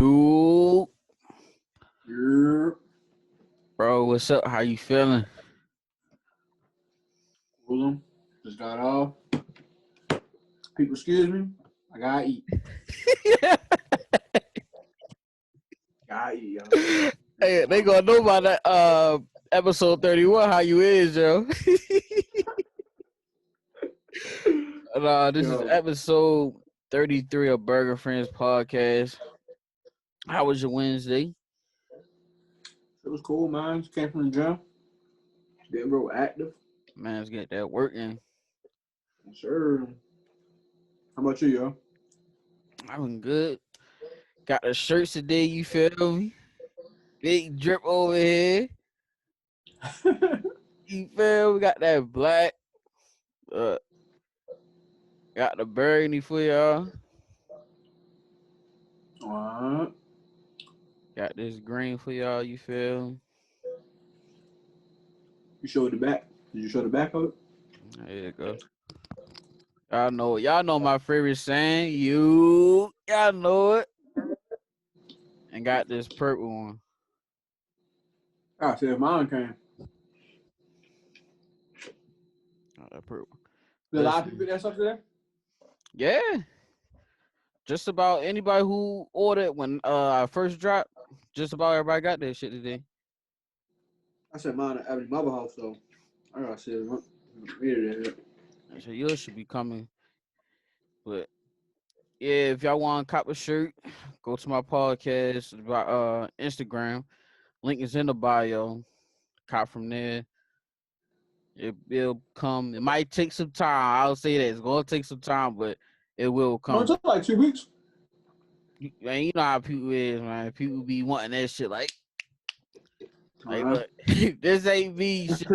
Ooh, Yeah, bro, what's up? How you feeling? cool. Just got off. People, excuse me. I gotta eat. Gotta eat, yo. Hey, they gonna know about that episode 31 how you is, yo. This is Yo, episode 33 of Burger Friends podcast. How was your Wednesday? it was cool, man. Just came from the gym. Getting real active. Man, let's get that working. Sure. How about you, yo? I've been good. Got the shirts today, you feel me? Big drip over here. You feel me? Got that black. Uh, got the burgundy for y'all. Alright. Got this green for y'all, you feel me? You showed the back. Did you show the back of it? There you go. Y'all know my favorite saying. Y'all know it. And got this purple one. I said mine came. That purple. Did a lot of people Listen, get that stuff today? yeah, just about anybody who ordered when I first dropped. Just about everybody got that shit today. I said mine at Ebony Mother House, so I gotta say, it. So yours should be coming. But yeah, if y'all want to cop a shirt, go to my podcast about Instagram. Link is in the bio. Cop from there. It'll come. It might take some time. I'll say that it's gonna take some time, but it will No, it come. took like 2 weeks. Man, you know how people is, man. People be wanting that shit like Alright. look, this ain't me shit.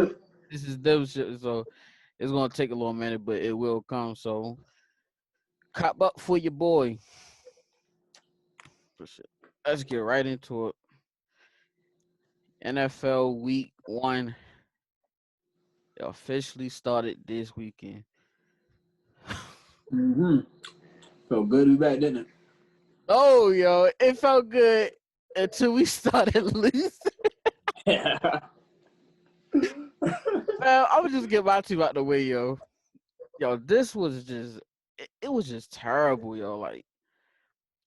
This is them shit. So it's gonna take a little minute, but it will come. So cop up for your boy. For shit. Let's get right into it. NFL Week 1 officially started this weekend. Mm-hmm. Felt good to be back, didn't it? Oh, yo, it felt good until we started losing. Yeah. Well, I would just get my team out the way, yo. Yo, this was just it was just terrible, yo. Like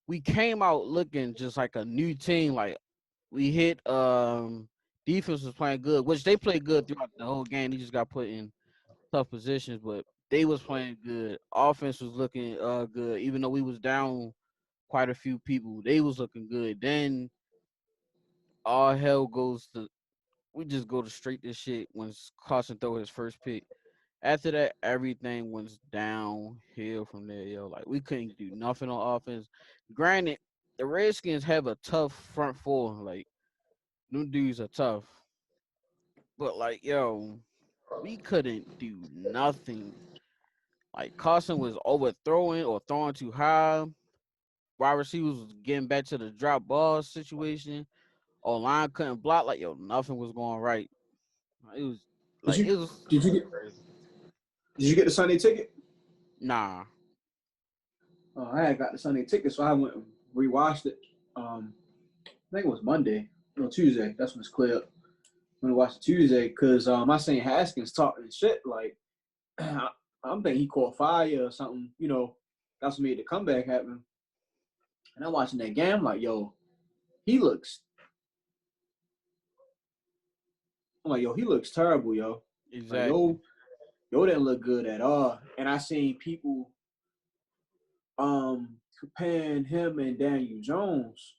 we came out looking just like a new team. Like we hit defense was playing good, which they played good throughout the whole game. They just got put in tough positions, but they was playing good. Offense was looking good, even though we was down quite a few people. They was looking good. Then all hell goes to we just go to straight to shit when Carson throw his first pick. After that, everything went downhill from there, yo. Like we couldn't do nothing on offense. Granted, the Redskins have a tough front four. Like them dudes are tough, but like yo, we couldn't do nothing. Like Carson was overthrowing or throwing too high. Wide receivers was getting back to the drop ball situation. Or line couldn't block. Like yo, nothing was going right. It was Did like you it was did you get crazy. did you get the Sunday ticket? Nah. I had got the Sunday ticket, so I went and rewatched it. I think it was Monday, no Tuesday. That's when it's clear up. When I watched it Tuesday, because I seen Haskins talking shit like I'm thinking he caught fire or something. That's what made the comeback happen. And I'm watching that game, I'm like, yo, he looks. I'm like, yo, he looks terrible, yo. Like, Exactly. yo didn't look good at all. And I seen people comparing him and Daniel Jones.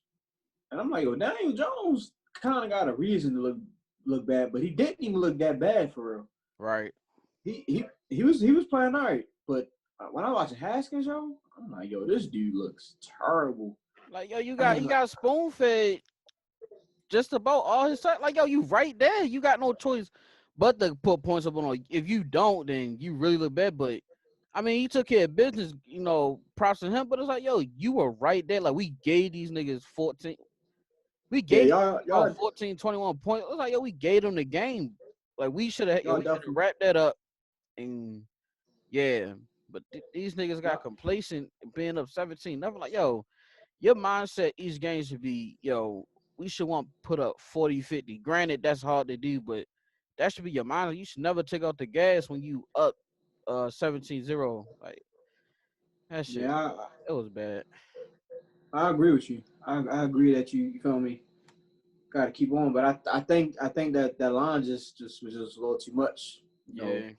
And I'm like, yo, Daniel Jones kind of got a reason to look bad, but he didn't even look that bad for real. Right. He was playing all right, but when I watch Haskins, yo, I'm like, yo, this dude looks terrible. Like yo, he got spoon fed just about all his time. Like yo, you right there. You got no choice but to put points up on. If you don't, then you really look bad. But I mean, he took care of business. Props to him. But it's like yo, you were right there. Like we gave these niggas 14. We Yeah, gave y'all 14, 21 points. It was like yo, we gave them the game. Like we should have. y'all We should have definitely wrapped that up. And yeah, but these niggas got y'all, complacent being up 17. Nothing like yo. your mindset each game should be, we should want to put up 40, 50. Granted, that's hard to do, but that should be your mind. You should never take out the gas when you up 17-0. Like that shit. Yeah, It was bad. I agree with you. I agree that you feel me. Got to keep on, but I think that line just was just a little too much. Yeah.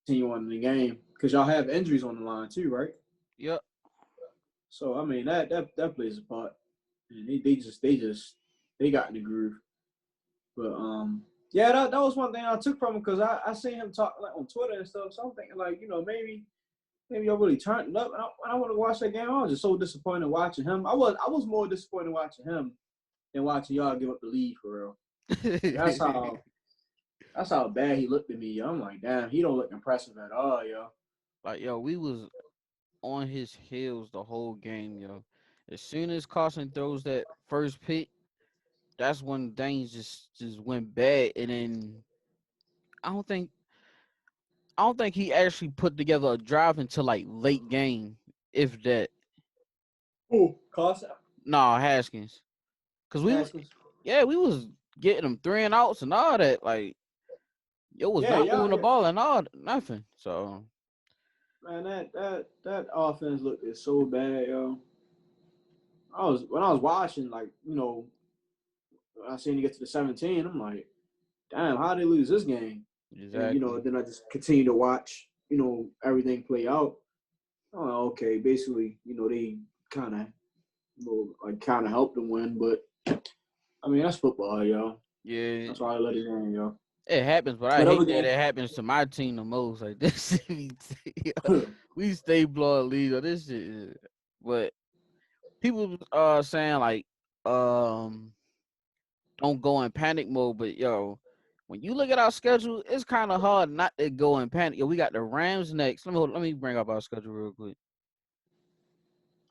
Continue on in the game because y'all have injuries on the line too, right? Yep. So I mean that plays a part. And they got in the groove. But yeah, that was one thing I took from him because I seen him talk like on Twitter and stuff. So I'm thinking like maybe I really turned up. And I want to watch that game. I was just so disappointed watching him. I was more disappointed watching him than watching y'all give up the lead for real. That's how bad he looked at me. Yo. I'm like, damn, he don't look impressive at all, yo. Like, we was on his heels the whole game, yo. As soon as Carson throws that first pick, that's when things just went bad. And then I don't think I don't think he actually put together a drive until like late game, if that. Oh, Carson Nah, Haskins, cause Haskins. we was getting them 3-and-outs and all that. Like, was Yeah, not moving the yeah. ball and all nothing. So Man, that offense looked so bad, yo. When I was watching, like, I seen to get to the 17, I'm like, damn, how did they lose this game? And exactly. then I just continue to watch, everything play out. Oh, okay, basically, they kind of, kind of helped them win, but I mean that's football, yo. Yeah, That's why I let it in, yo. it happens, but I But other hate that game, it happens to my team the most. Like this, we stay blowing leads on this shit. But people saying like don't go in panic mode, but when you look at our schedule, it's kind of hard not to go in panic. Yo, we got the Rams next. Let me bring up our schedule real quick.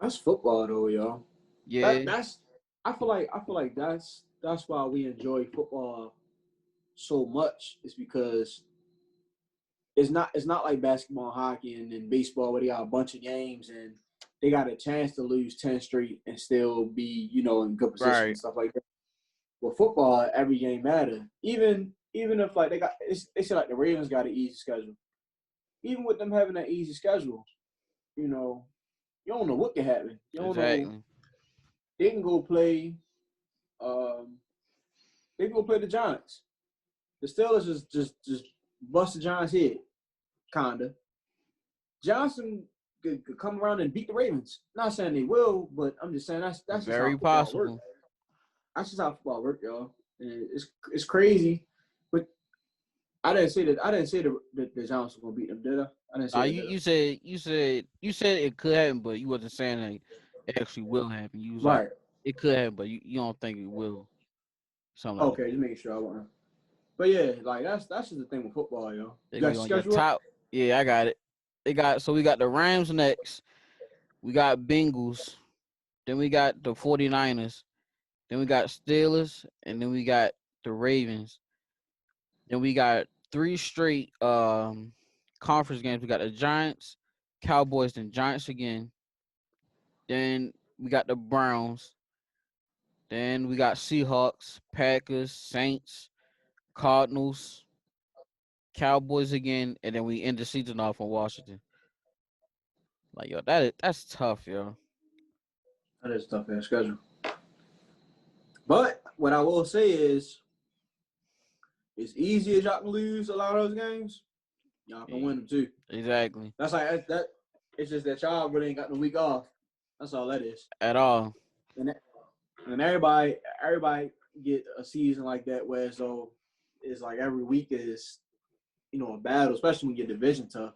that's football though, yo. Yeah, That's I feel like that's why we enjoy football so much. Is because it's not like basketball and hockey and then baseball where they got a bunch of games and they got a chance to lose 10 straight and still be, in good position and right. stuff like that. Well, football, every game matter. Even if like they say like the Ravens got an easy schedule. Even with them having that easy schedule, you know, you don't know what can happen. You don't know Exactly. they can go play um they can go play the Giants. The Steelers just bust the Giants' head, kinda. Johnson could come around and beat the Ravens. Not saying they will, but I'm just saying that's just how Very football works. possible. That's just how football works, y'all. And it's crazy, but I didn't say that. I didn't say the Giants were gonna beat them, did I? I didn't say Nah, that, you, did I? you said you said it could happen, but you wasn't saying like it actually will happen. You was like Right. it could happen, but you don't think it will. Something like that. Okay, just making sure I want. But yeah, like that's just the thing with football, yo. They You got gonna your be on your schedule up? top. Yeah, I got it. We got the Rams next. We got Bengals. Then we got the 49ers. Then we got Steelers, and then we got the Ravens. Then we got three straight conference games. We got the Giants, Cowboys, then Giants again. Then we got the Browns. Then we got Seahawks, Packers, Saints, Cardinals, Cowboys again, and then we end the season off in Washington. Like that's tough, yo. That is a tough ass schedule. But what I will say is, as easy as y'all can lose a lot of those games, y'all can win them too. Exactly. That's like that. It's just that y'all really ain't got no week off. That's all that is. At all. And everybody get a season like that where so it's like every week is a battle, especially when your division tough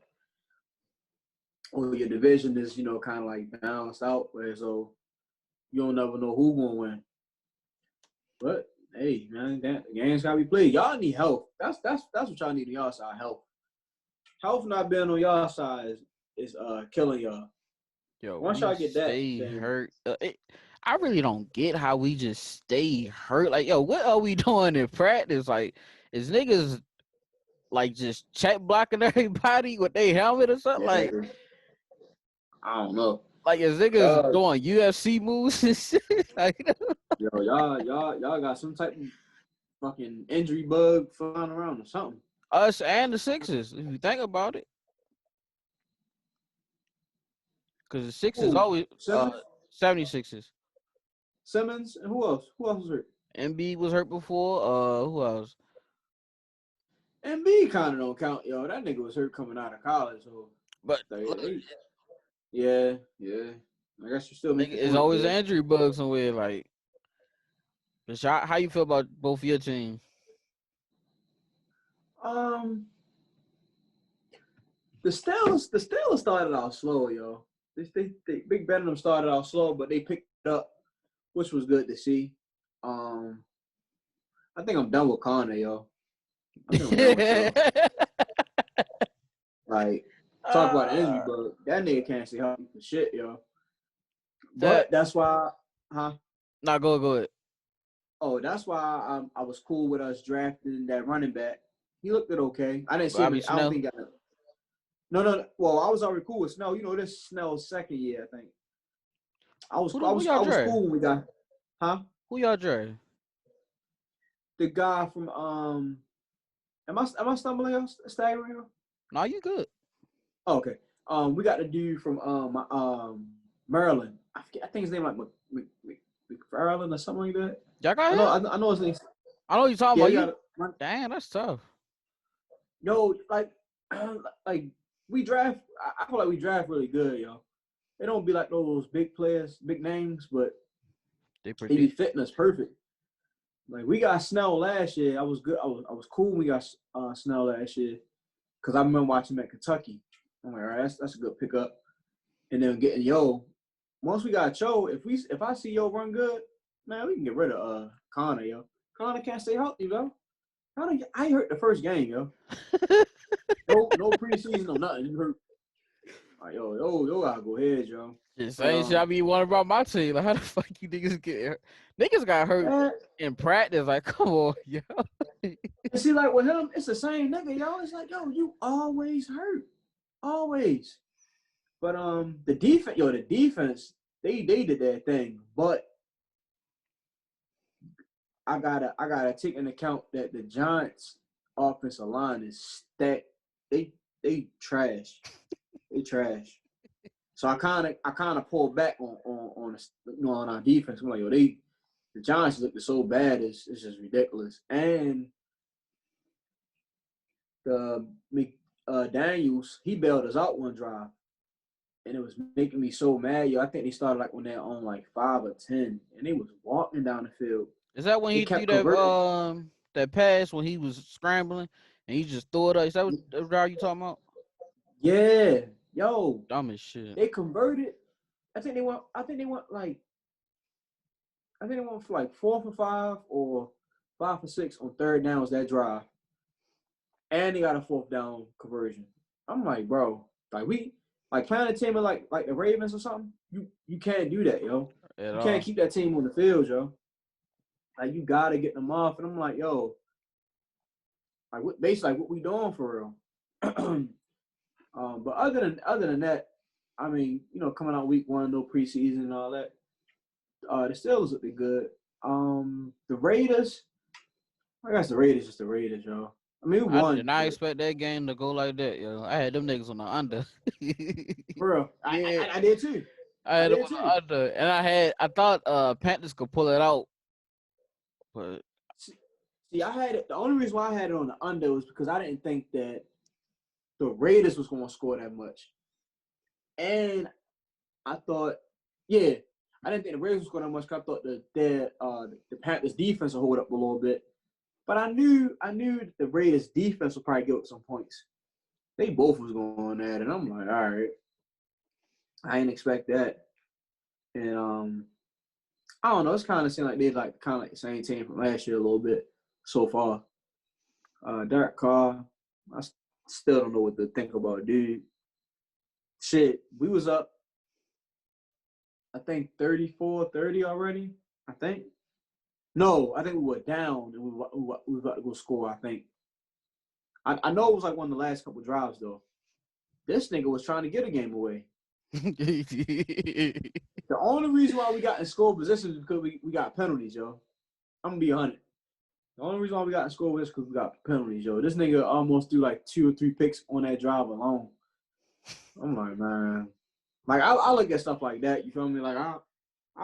or your division is kind of like balanced out where so you don't never know who gonna win. But hey, man, the games gotta be played. Y'all need health. That's what y'all need on y'all side. Health. Health not being on y'all side is killing y'all. Yo, Once we y'all get that, stay then hurt. I really don't get how we just stay hurt. Like, yo, what are we doing in practice? Like, is niggas like just check blocking everybody with their helmet or something? yeah, Like, I don't know. Like his niggas Y'all, doing UFC moves and shit. Like, y'all got some type of fucking injury bug flying around or something. us and the Sixers, if you think about it. Because the Sixers Who? always Simmons, 76ers. Simmons, and who else? Who else was hurt? Embiid was hurt before. Who else? MB kind of don't count, yo. That nigga was hurt coming out of college, so But look, they yeah. I guess you still make your it's point always an there. injury bug somewhere. Like, how you feel about both of your teams? Um, the Steelers started out slow, yo. They Big Ben and them started out slow, but they picked it up, which was good to see. Um, I think I'm done with Connor, yo. I think I'm done with y'all. Like, talk about an injury bug. That nigga can't stay healthy for shit, yo. that But that's why, huh? not go ahead. Oh, that's why I was cool with us drafting that running back. He looked good okay. I didn't see him. Bobby I don't Snell. think he got it. No. Well, I was already cool with Snell. You know, this Snell's second year, I think. I was I Who was y'all I was draft? cool when we got, huh? Who y'all draft? The guy from am I stumbling or staggering? No, you good. Oh, okay. We got the dude from Maryland. I think his name like McFarland or something like that. Y'all got I know him? I know his name. I know what you're talking Yeah, about. we You got it. damn, that's tough. Yo, like we draft. I feel like we draft really good, yo. They don't be like those big players, big names, but They they be predict. fitting us perfect. Like we got Snell last year. I was good. I was cool when we got Snell last year because I remember watching him at Kentucky. I'm like, all right, that's a good pickup. And then getting Yo. Once we got Yo, if I see Yo run good, man, we can get rid of Connor, yo. Connor can't stay healthy, yo. I hurt the first game, yo. No preseason, no nothing. You hurt. All right, yo, gotta go ahead, yo. The But same shit I be wondering about my team. Like, how the fuck you niggas get hurt? Niggas got hurt man, in practice. Like, come on, yo. and see, like with him, it's the same nigga, yo. It's like, yo, you always hurt, always. But the defense, they did their thing. But I gotta take into account that the Giants' offensive line is stacked. They trash. They trash. So I kind of pulled back on our defense. I'm like, yo, the Giants looked so bad, it's just ridiculous. And the Daniels, he bailed us out one drive, and it was making me so mad. Yo, I think they started like when they're on like 5 or 10, and they was walking down the field. Is that when They he threw kept converting. that pass when he was scrambling and he just threw it up? Is that what you talking about? Yeah, yo, Dumb as shit. they converted. I think they went. I think they went for like 4 for 5 or 5 for 6 on third downs that drive, and they got a fourth down conversion. I'm like, bro, like we like playing a team like the Ravens or something. You can't do that, yo. At You can't all. keep that team on the field, yo. Like you gotta get them off. And I'm like, yo, like what we doing for real? But other than that, I mean, coming out week 1, no preseason and all that. The Steelers look good. The Raiders, I guess the Raiders just the Raiders, yo. I mean, we I did won, not but expect that game to go like that, yo. I had them niggas on the under. for real, Yeah, I did too. I I had them did on too. the under, and I thought Panthers could pull it out, but See, I had it. The only reason why I had it on the under was because I didn't think that the Raiders was going to score that much, and I thought, yeah, I didn't think the Raiders was score that much. Cause I thought the Panthers defense would hold up a little bit, but I knew the Raiders defense would probably give up some points. They both was going at it. I'm like, all right, I didn't expect that, and I don't know. It's kind of seemed like they kind of like the same team from last year a little bit so far. Derek Carr, I still don't know what to think about, dude. Shit, we was up, I think 34-30 already. I think. No, I think we were down and we were about to go score. I think. I know it was like one of the last couple drives though. This nigga was trying to get a game away. The only reason why we got in score position is because we got penalties, yo. I'm gonna be 100. The only reason why we got in score is because we got penalties, yo. This nigga almost threw like 2 or 3 picks on that drive alone. I'm like, man. Like, I look at stuff like that, you feel me? Like, I'll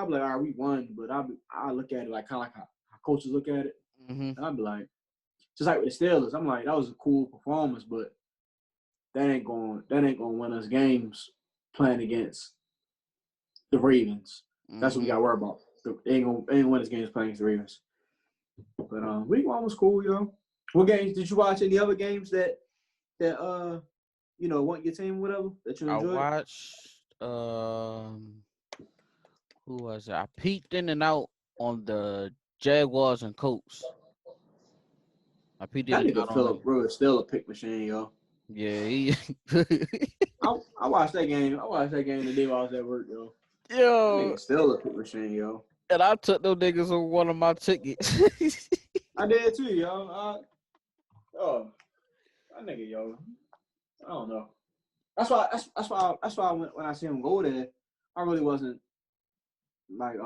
be like, all right, we won, but I look at it like kind of like how coaches look at it. Mm-hmm. And I'll be like, just like with the Steelers, I'm like, that was a cool performance, but that ain't going to win us games playing against the Ravens. That's what we got to worry about. They ain't gonna win us games playing against the Ravens. But week one was cool, yo. What games did you watch? Any other games that want your team, whatever that you I enjoyed? watched who was it? I peeked in and out on the Jaguars and Colts. I peeked in That and nigga out on Philip them. Rivers is still a pick machine, yo. Yeah, he I watched that game. I watched that game the day I was at work, yo. That yo, nigga still a pick machine, yo. and I took those niggas on one of my tickets. I did too, yo. That nigga, yo. I don't know. That's why when I see him go there, I really wasn't like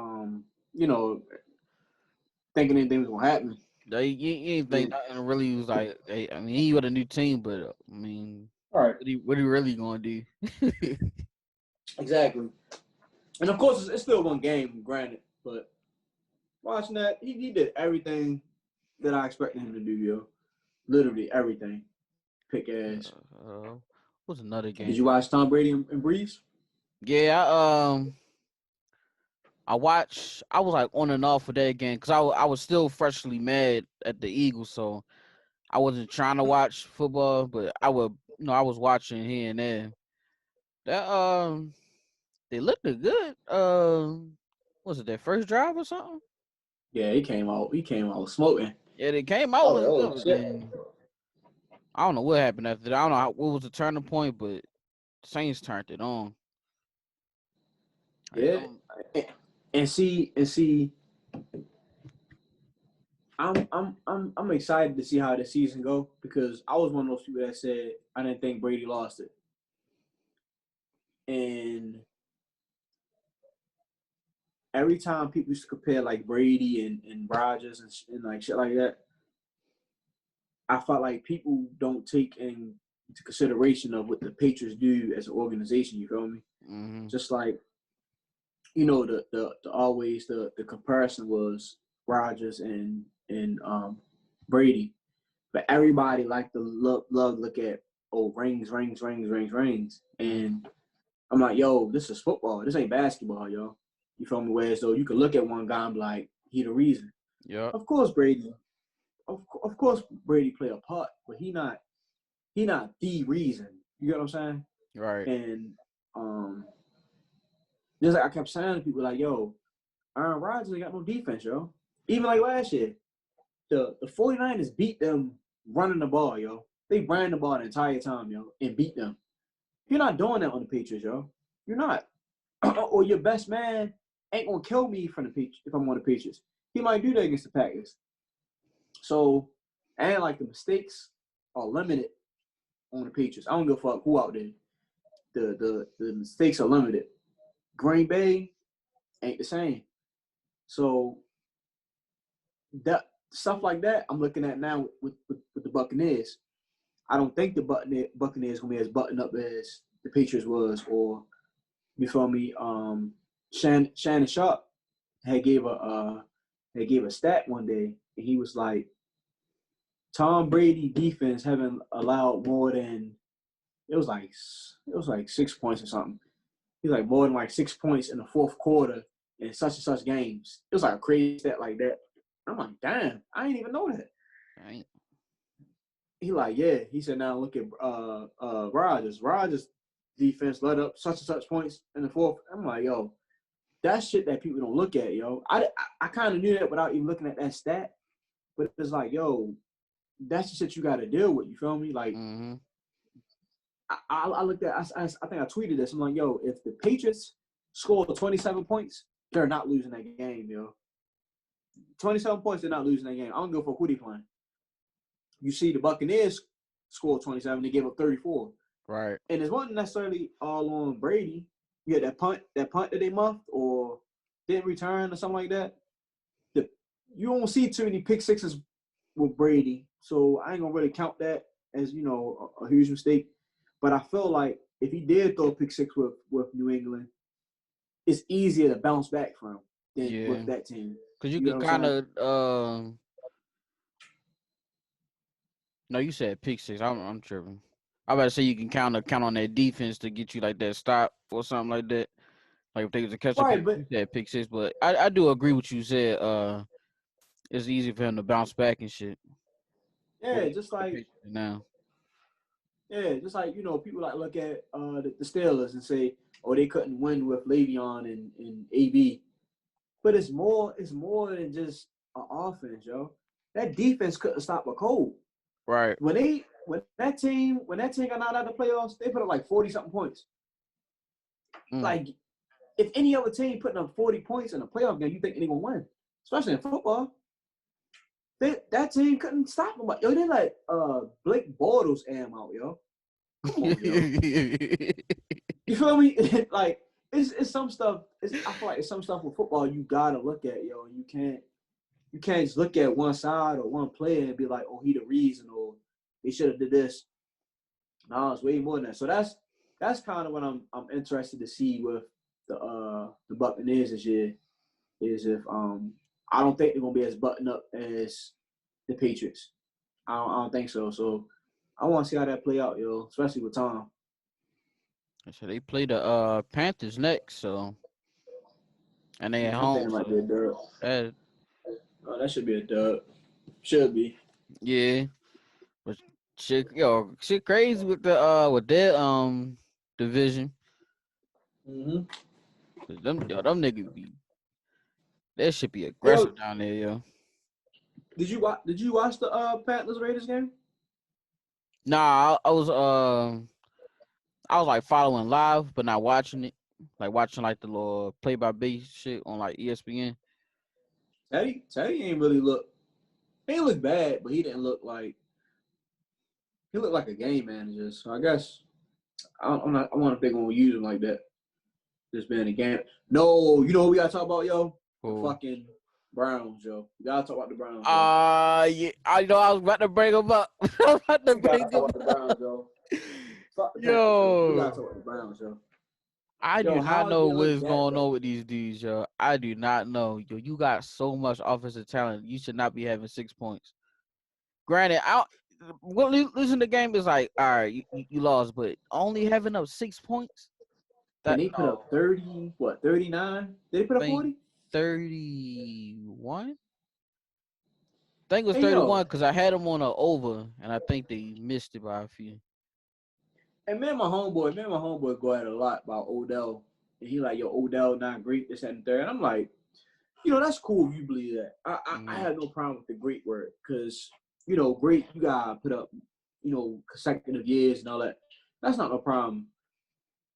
thinking anything was gonna happen. You ain't Yeah. think nothing really was like. I mean, he got a new team, but I mean, All right. what he really gonna do? Exactly. And of course, it's still one game, granted, but watching that, he did everything that I expected him to do, yo. Literally everything. Pick ass. What's another Did game? you watch Tom Brady and Breeze? Yeah, I watched. I was like on and off for that game because I was still freshly mad at the Eagles, so I wasn't trying to watch football, but I was watching here and there. That they looked good. Was it their first drive or something? Yeah, he came out. He came out smoking. Yeah, they came out looking Oh good, but shit. then I don't know what happened after that. I don't know what was the turning point, but Saints turned it on. Like, Yeah. And see, I'm excited to see how the season go because I was one of those people that said I didn't think Brady lost it. And every time people used to compare like Brady and Rodgers and like shit like that, I felt like people don't take into consideration of what the Patriots do as an organization. You feel me? mm-hmm. Just like the always the comparison was Rodgers and Brady, but everybody like to look at rings, Mm-hmm. and I'm like, yo, this is football. This ain't basketball, yo. You feel me? Whereas though you could look at one guy and be like, he the reason. Yep. Of course, Brady. Of course, Brady play a part, but he not the reason. You get what I'm saying? Right. And um, just like I kept saying to people, like, yo, Aaron Rodgers ain't got no defense, yo. Even like last year, the 49ers beat them running the ball, yo. They ran the ball the entire time, yo, and beat them. You're not doing that on the Patriots, yo. You're not. Or your best man ain't gonna kill me from the Patriots if I'm on the Patriots. He might do that against the Packers. So, and like the mistakes are limited on the Patriots. I don't give a fuck who out there. The mistakes are limited. Green Bay ain't the same. So that stuff like that, I'm looking at now with the Buccaneers. I don't think the Buccaneers gonna be as buttoned up as the Patriots was, or you feel me? Shannon Sharp had gave a stat one day, and he was like, Tom Brady defense haven't allowed more than it was like 6 points or something. He's like more than like 6 points in the fourth quarter in such and such games. It was like a crazy stat like that. I'm like, damn, I didn't even know that. Right. He like, yeah. He said, now look at Rodgers. Rodgers defense let up such and such points in the fourth. I'm like, yo, that's shit that people don't look at, yo. I kind of knew that without even looking at that stat, but it's like, yo, that's the shit you got to deal with. You feel me? Like, Mm-hmm. I looked at, I think I tweeted this. I'm like, yo, if the Patriots score 27 points, they're not losing that game, yo. 27 points, they're not losing that game. I don't give a fuck who they playing. You see the Buccaneers score 27, they gave up 34. Right. And it wasn't necessarily all on Brady. you get that punt that they muffed or didn't return or something like that. The, you don't see too many pick sixes with Brady, so I ain't gonna really count that as a huge mistake. But I feel like if he did throw a pick six with New England, it's easier to bounce back from than Yeah, with that team. because you You know could what I'm kind saying? of no, you said pick six. I'm tripping. I about to say you can count on that defense to get you like that stop or something like that. Like if they was to catch a Right, pick, but you said pick six, but I do agree with you said. It's easy for him to bounce back and shit. What yeah, we the Patriots now? just like people like look at the Steelers and say, oh, they couldn't win with Le'Veon and AB. But it's more than just an offense, yo. That defense couldn't stop a cold. Right. When that team got knocked out of the playoffs, they put up like 40 something points. Mm. Like if any other team putting up 40 points in a playoff game, you think they're gonna win? Especially in football. That team couldn't stop them. Yo, they let Blake Bortles am out, yo. Come on, yo. You feel me? Like it's some stuff. I feel like it's some stuff with football you gotta look at, yo. You can't just look at one side or one player and be like, oh, he the reason or they should have did this. No, it's way more than that. So that's kind of what I'm interested to see with the Buccaneers this year is if I don't think they're gonna be as buttoned up as the Patriots. I don't think so. So I want to see how that play out, yo, especially with Tom. So they play the Panthers next, so and they at Yeah, I'm home, thinking it might be a so dub. that Oh, that should be a dub. Should be. yeah. But shit crazy with their division. Mm-hmm. Them niggas be that should be Hey, yo, aggressive down there, yo. did you watch the Panthers Raiders game? Nah, I was like following live, but not watching it. Like watching like the little play by play shit on like ESPN. Teddy ain't really look. He didn't look bad, but he didn't look like he looked like a game manager. So I guess I'm not. I want if they're gonna use him like that. Just being a game. No, you know what we gotta talk about, yo? The Cool. fucking Browns, yo. We gotta talk about the Browns, yo. Yeah, I know I was about to bring them up. I was about to We gotta bring talk them about the up. Browns, yo. Fuck the Panthers, yo. We gotta Yo, talk about the Browns, yo. I do Yo, not how know they what's look that going bad? on with these dudes, yo. I do not know. Yo, you got so much offensive talent. You should not be having 6 points. Granted, losing the game is like, all right, you lost, but only having up 6 points. And That they put no, up 30, what, 39? Did they put I up think 40? 31. I think it was Hey, yo. 31 because I had them on a over, and I think they missed it by a few. And me and my homeboy go at it a lot about Odell. And he like, yo, Odell not great, this and third. And I'm like, that's cool if you believe that. I Mm, have no problem with the great word because, great, you got to put up, consecutive years and all that. That's not no problem.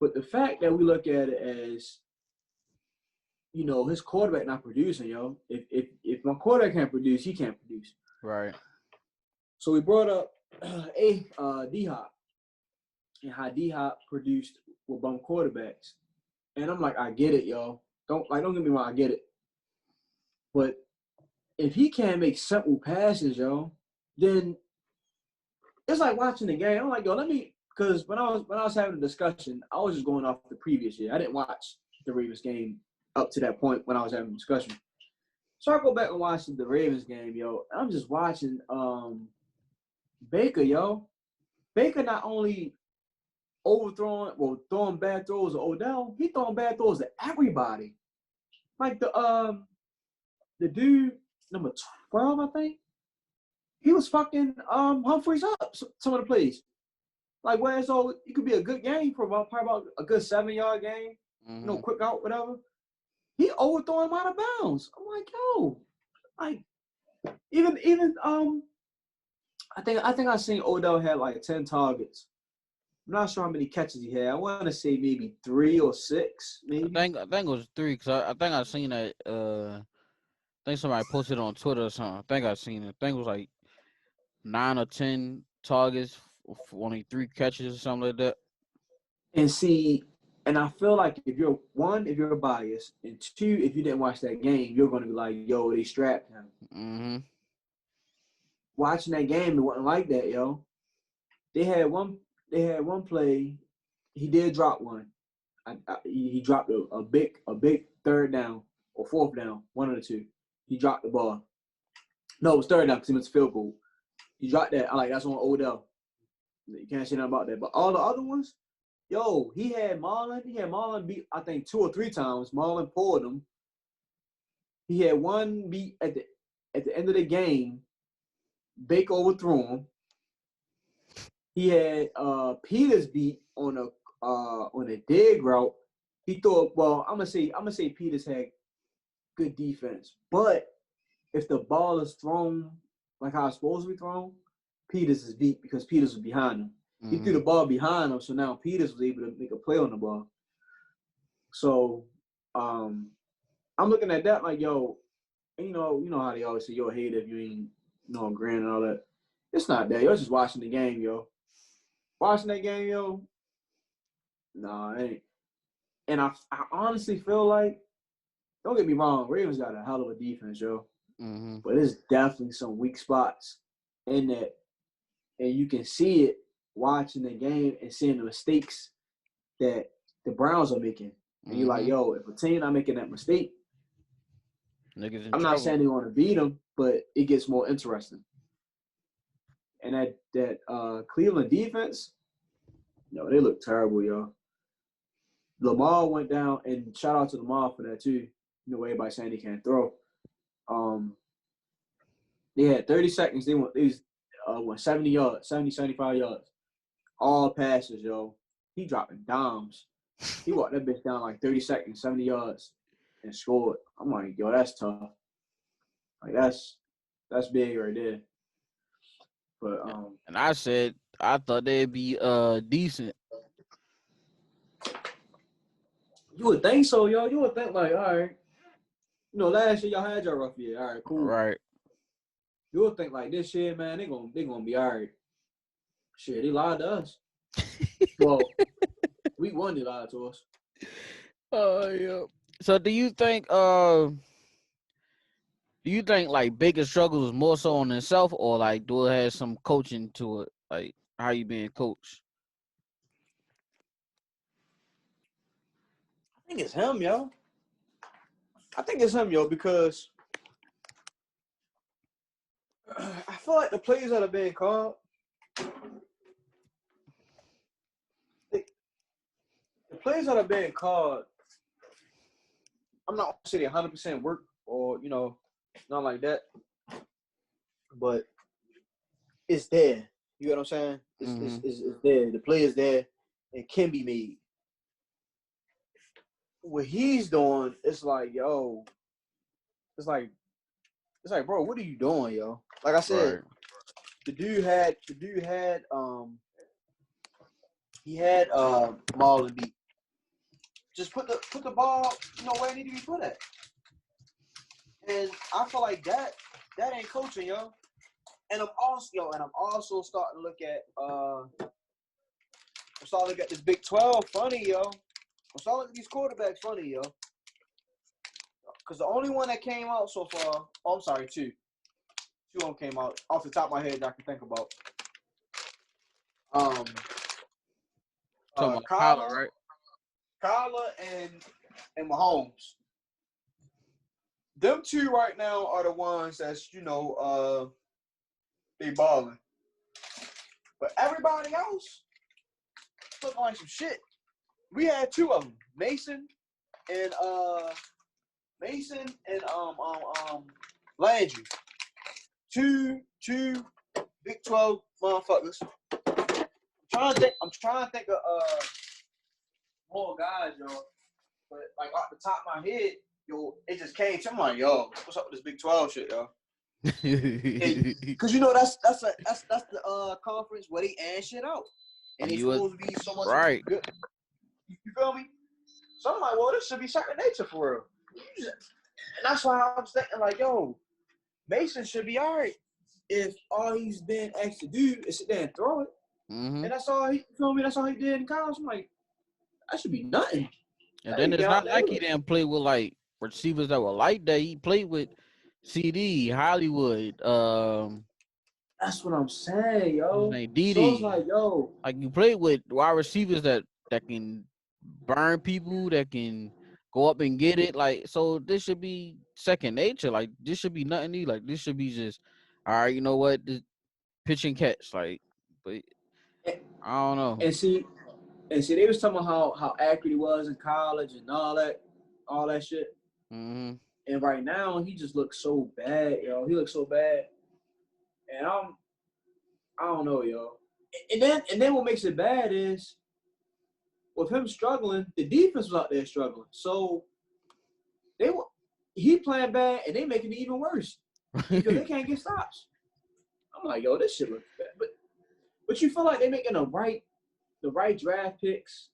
But the fact that we look at it as, his quarterback not producing, yo. If my quarterback can't produce, he can't produce. right. So we brought up D Hop and how D Hop produced with bum quarterbacks. And I'm like, I get it, yo. Don't get me wrong, I get it. But if he can't make simple passes, yo, then it's like watching the game. I'm like, yo, because when I was having a discussion, I was just going off the previous year. I didn't watch the Ravens game up to that point when I was having a discussion. So I go back and watch the Ravens game, yo. I'm just watching Baker, yo. Baker not only throwing bad throws to Odell, he throwing bad throws to everybody. Like the dude number 12, I think, he was fucking Humphreys up some of the plays. Like where so it could be a good game for probably about a good 7-yard game, Mm-hmm. quick out, whatever. He overthrowing him out of bounds. I'm like, yo, like even I think I seen Odell had like 10 targets. I'm not sure how many catches he had. I want to say maybe 3 or 6, maybe. I think it was 3 because I think I seen that. I think somebody posted on Twitter or something. I think I seen it. I think it was like 9 or 10 targets for only 3 catches or something like that. And see, And I feel like if you're biased, and two, if you didn't watch that game, you're gonna be like, yo, they strapped him. Mm-hmm. Watching that game, it wasn't like that, yo. They had one play. He did drop one. He dropped a big third down or fourth down, one of the two. He dropped the ball. No, it was third down because he missed field goal. He dropped that. I like that's on Odell. You can't say nothing about that. But all the other ones, yo, he had Marlon. He had Marlon beat, I think, 2 or 3 times. Marlon pulled him. He had one beat at the end of the game. Baker overthrew him. He had Peters beat on a dig route. He thought, well, I'm gonna say Peters had good defense, but if the ball is thrown like how it's supposed to be thrown, Peters is beat because Peters was behind him. He threw the ball behind him, so now Peters was able to make a play on the ball. So I'm looking at that like, yo, you know how they always say, yo, hate if you ain't grand and all that. It's not that. You're just watching the game, yo. Watching that game, yo. Nah, it ain't. And I honestly feel like, don't get me wrong, Ravens got a hell of a defense, yo. Mm-hmm. But there's definitely some weak spots in that. And you can see it watching the game and seeing the mistakes that the Browns are making. And you're like, yo, if a team not making that mistake, Niggas in I'm trouble. not saying they want to beat them, but it gets more interesting. And that Cleveland defense, they look terrible, yo. Lamar went down, and shout out to Lamar for that too. Everybody saying he can't throw. They had 30 seconds. They went 70 yards, 70, 75 yards. All passes, yo. He dropping dimes. He walked that bitch down like 30 seconds, 70 yards, and scored. I'm like, yo, that's tough. Like that's big right there. But And I said I thought they'd be decent. you would think so, yo. You would think like, all right, last year y'all had your rough year. All right, cool. Right. You would think like this year, man, they gonna be all right. Shit, they lied to us. Well, week 1 they lied to us. Yeah. So do you think like biggest struggles is more so on himself, or like do it have some coaching to it? Like how you being coached? I think it's him, yo. Because I feel like the plays that are being called, I'm not saying 100% work or not like that, but it's there. You know what I'm saying? It's there. The play is there. It can be made. What he's doing, it's like, yo, it's like, bro, what are you doing, yo? Like I said, Right. the dude had Marlon beat. Just put the ball, where it need to be put at. And I feel like that ain't coaching, yo. And I'm also starting to look at this Big 12 funny, yo. I'm starting to look at these quarterbacks funny, yo. Because the only one that came out so far, I'm sorry, 2. 2 of them came out off the top of my head that I can think about. Talking about Kyler, right? Kyler and Mahomes. Them 2 right now are the ones that's, they balling. But everybody else looking like some shit. We had 2 of them, Mason and Landry. Two Big 12 motherfuckers. I'm trying to think of more guys, yo. But like off the top of my head, yo, it just came to me. I'm like, yo, what's up with this Big 12 shit, yo? Because that's the conference where they add shit out, and it's supposed to be so much right. good. You feel me? So I'm like, well, this should be second nature for real. And that's why I was thinking, like, yo, Mason should be all right if all he's been asked to do is sit there and throw it. And that's all he did in college. I'm like, That should be nothing. And Hey, then it's get out not there. like he didn't play with like receivers that were like that. He played with CD, Hollywood, That's what I'm saying, what's his yo. name, So it's DD. like, yo, Like you play with wide receivers that can burn people, that can go up and get it. Like so, this should be second nature. Like this should be nothing new. Like this should be just all right. You know what? This pitch and catch. Like, but and, I don't know. and see, they was talking about how accurate he was in college and all that shit. Mm-hmm. And right now, he just looks so bad, yo. He looks so bad, and I don't know, yo. And then what makes it bad is with him struggling, the defense was out there struggling. So they were he playing bad, and they making it even worse because they can't get stops. I'm like, yo, this shit looks bad. But you feel like they're making the right draft picks.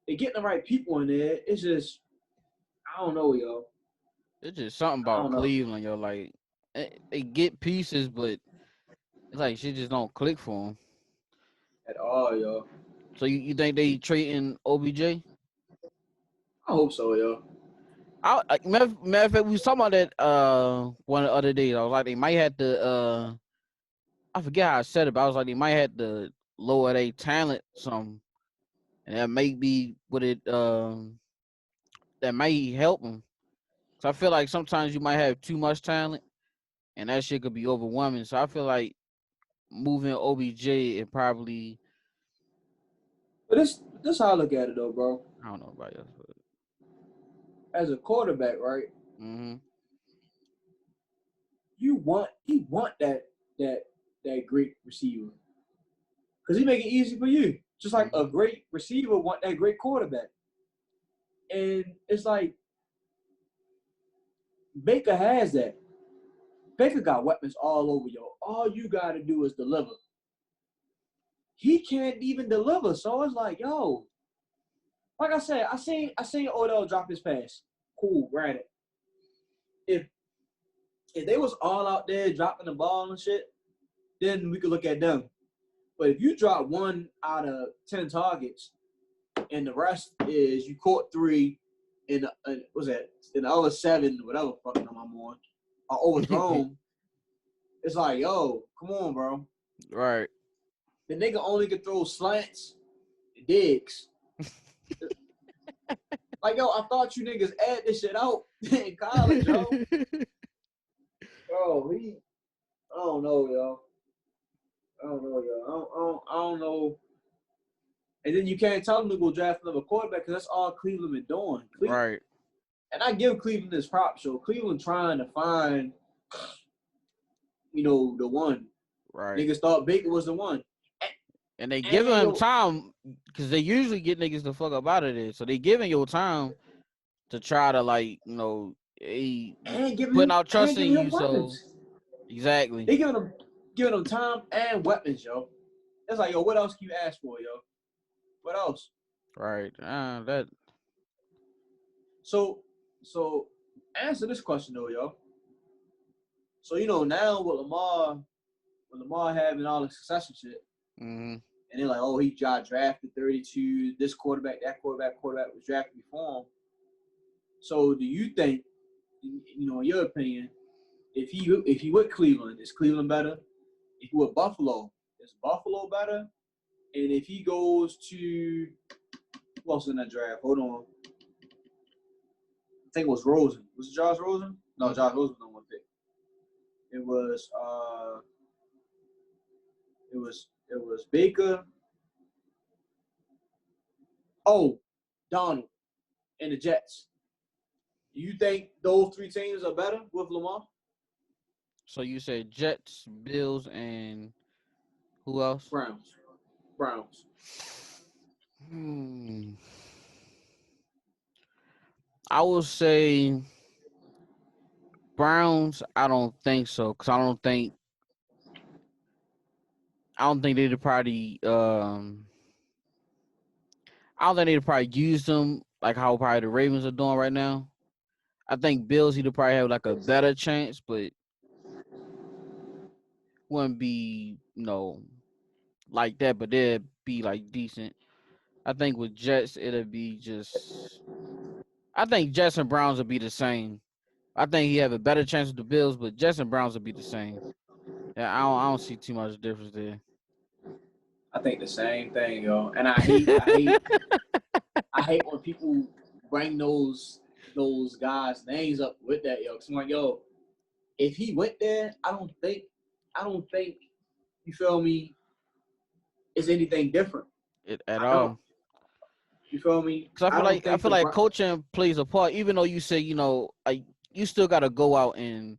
They're getting the right people in there. It's just I don't know, yo. It's just something I about don't know Cleveland, yo. Like they get pieces, but it's like shit just don't click for them. at all, yo. So you think they trading OBJ? I hope so, yo. Matter of fact, we was talking about that one of the other days. I was like, they might have to I forget how I said it, but I was like, they might have to lower their talent some, and that may be what it that may help them. So I feel like sometimes you might have too much talent, and that shit could be overwhelming. So I feel like moving OBJ and probably But this how I look at it though, bro. I don't know about else, but As a quarterback, right? mm-hmm. He want that that great receiver because he make it easy for you. Just like a Mm-hmm. great receiver want that great quarterback, and it's like Baker has that. Baker got weapons all over, yo. All you got to do is deliver. He can't even deliver, so it's like, yo. Like I said, I seen Odell drop his pass. Cool, granted. If if they was all out there dropping the ball and shit, then we could look at them. But if you drop 1 out of 10 targets and the rest is you caught 3 and what's that? In the other 7, whatever fucking I'm on, are overthrown, it's like, yo, come on, bro. Right. The nigga only can throw slants and digs. Like, yo, I thought you niggas add this shit out in college, yo. Bro, I don't know, yo. I don't know, yo. I don't know. And then you can't tell them to go draft another quarterback because that's all Cleveland been doing. Right. And I give Cleveland this prop show. Cleveland trying to find, the one. Right. Niggas thought Baker was the one. And they giving And him yo, time because they usually get niggas the fuck up out of there. So they giving your time to try to like, putting out and trust in giving him you. So weapons. exactly. They giving him time and weapons, yo. It's like, yo, what else can you ask for, yo? What else? Right. That So answer this question though, yo. So now with Lamar having all the success and shit, mm-hmm. and they're like, oh, he got drafted 32, this quarterback, that quarterback was drafted before him. So do you think, in your opinion, if he with Cleveland, is Cleveland better? If he with Buffalo, is Buffalo better? And if he goes to who else in that draft? Hold on. I think it was Rosen. Was it Josh Rosen? No, Josh Rosen was the one pick. It was Baker. Oh, Donald and the Jets. Do you think those 3 teams are better with Lamar? So you said Jets, Bills, and who else? Browns. Hmm. I will say Browns. I don't think so because I don't think they'd probably I don't think they'd probably use them like how probably the Ravens are doing right now. I think Bills he'd probably have like a better chance, but wouldn't be like that. But they'd be like decent. I think with Jets, it'll be just. I think Jets and Browns will be the same. I think he have a better chance with the Bills, but Jets and Browns will be the same. Yeah, I don't see too much difference there. I think the same thing, yo. And I hate when people bring those guys' names up with that, yo. Cause I'm like, yo, if he went there, I don't think you feel me, is anything different. It, at I don't. all. You feel me? Cause I don't I think feel like coaching plays a part, even though you say like you still got to go out and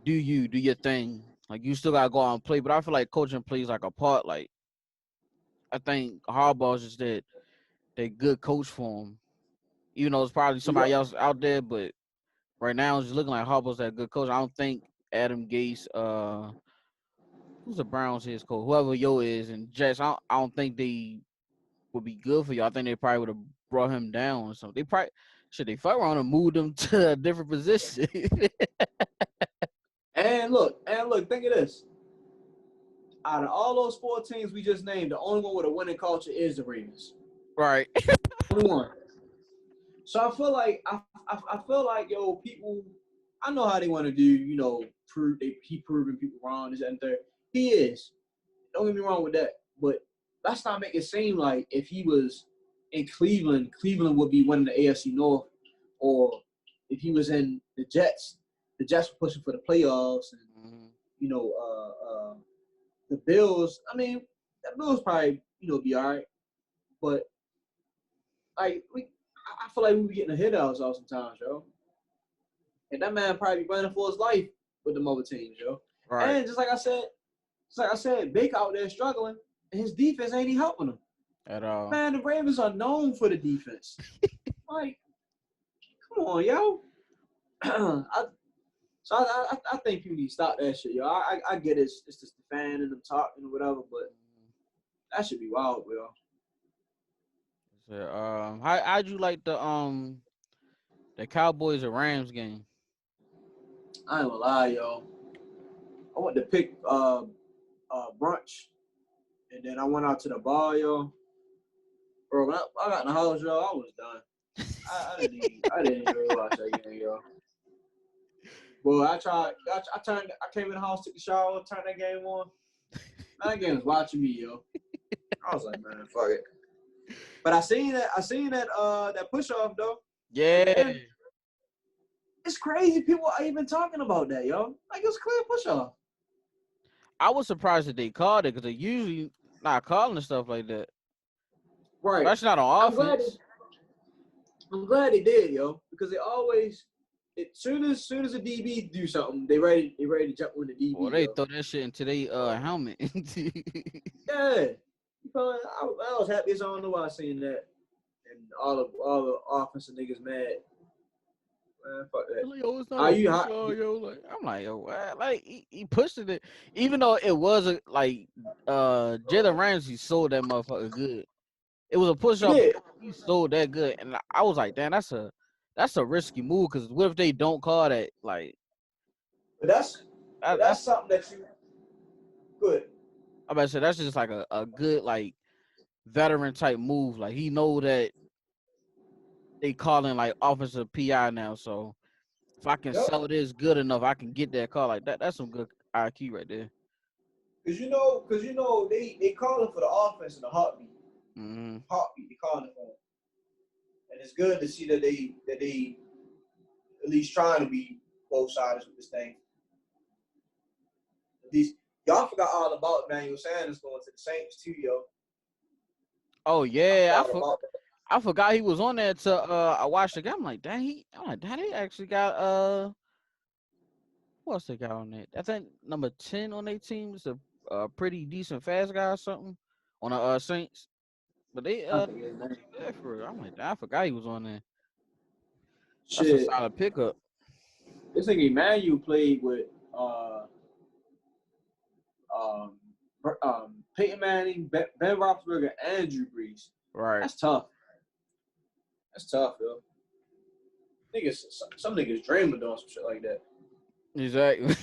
do your thing. Like you still got to go out and play, but I feel like coaching plays like a part. Like I think Harbaugh's just that good coach for him. Even though it's probably you got somebody else out there, but right now it's just looking like Harbaugh's that good coach. I don't think Adam Gase, who's the Browns his coach, whoever Yo is, and Jets. I don't think they would be good for you. I think they probably would have brought him down or something. They probably should they fuck around and moved him to a different position. and look, think of this. Out of all those four teams we just named, the only one with a winning culture is the Ravens. Right. Only one. So I feel like yo, people I know how they want to do, he proving people wrong, this and third. He is. Don't get me wrong with that. But let's not make it seem like if he was in Cleveland, Cleveland would be winning the AFC North, or if he was in the Jets were pushing for the playoffs, and Mhm. you know, the Bills. I mean, the Bills probably be all right, but I feel like we be getting a hit out sometimes, yo. And that man probably be running for his life with the other teams, yo. Right. And just like I said, Baker out there struggling, and his defense ain't even helping him. At all. Man, the Ravens are known for the defense. Like, come on, yo. I think you need to stop that shit, yo. I get it. It's just the fan and them talking or whatever, but that should be wild, yo. So, how'd you like the Cowboys and Rams game? I ain't gonna lie, yo. I went to pick brunch, and then I went out to the bar, yo. Bro, when I got in the house, yo, I was done. I didn't even watch that game, yo. But I tried. I came in the house, took a shower, turned that game on. Man, that game was watching me, yo. I was like, man, fuck it. But I seen that push off though at the Yeah. end. It's crazy. People are even talking about that, yo. Like it's clear push off. I was surprised that they called it because they usually not calling stuff like that. Right. Especially not on I'm glad. offense. I'm glad they did, yo, because they always. Soon as a DB do something, they ready to jump on the Boy, DB, they yo. throw that shit into their helmet. Yeah. I was happy as I don't know why I seen that, and all the offensive niggas mad. Man, fuck that. Like, oh, it's not Are a you push hot? off, yo. Like, I'm like, yo, what? Like he pushed it, even though it was Jalen Ramsey sold that motherfucker good. It was a push He up. did, He sold that good, and I was like, damn, that's a risky move. Because what if they don't call that? Like, but that's that's something that you good. I about to say that's just like a good like veteran type move. Like he know that they calling like offensive PI now, so if I can Yep. sell this good enough, I can get that call like that. That's some good IQ right there. Cause they calling for the offense in a heartbeat. Mm-hmm. Heartbeat, they calling for it. And it's good to see that they at least trying to be both sides with this thing. At least y'all forgot all about Emmanuel Sanders going to the Saints too, yo. Oh I yeah, forgot about that. I forgot he was on there to I watched the game. I'm like, dang, he actually got who else they got on that? I think number 10 on their team is a pretty decent fast guy or something on the Saints. But they I think his name. yeah, for real. I'm like, damn, I forgot he was on there. That's a Shit. solid pickup. This nigga Emmanuel played with um, Peyton Manning, Ben Roethlisberger, and Drew Brees. Right. That's tough. That's tough, yo. Niggas, some niggas dream of doing some shit like that. Exactly.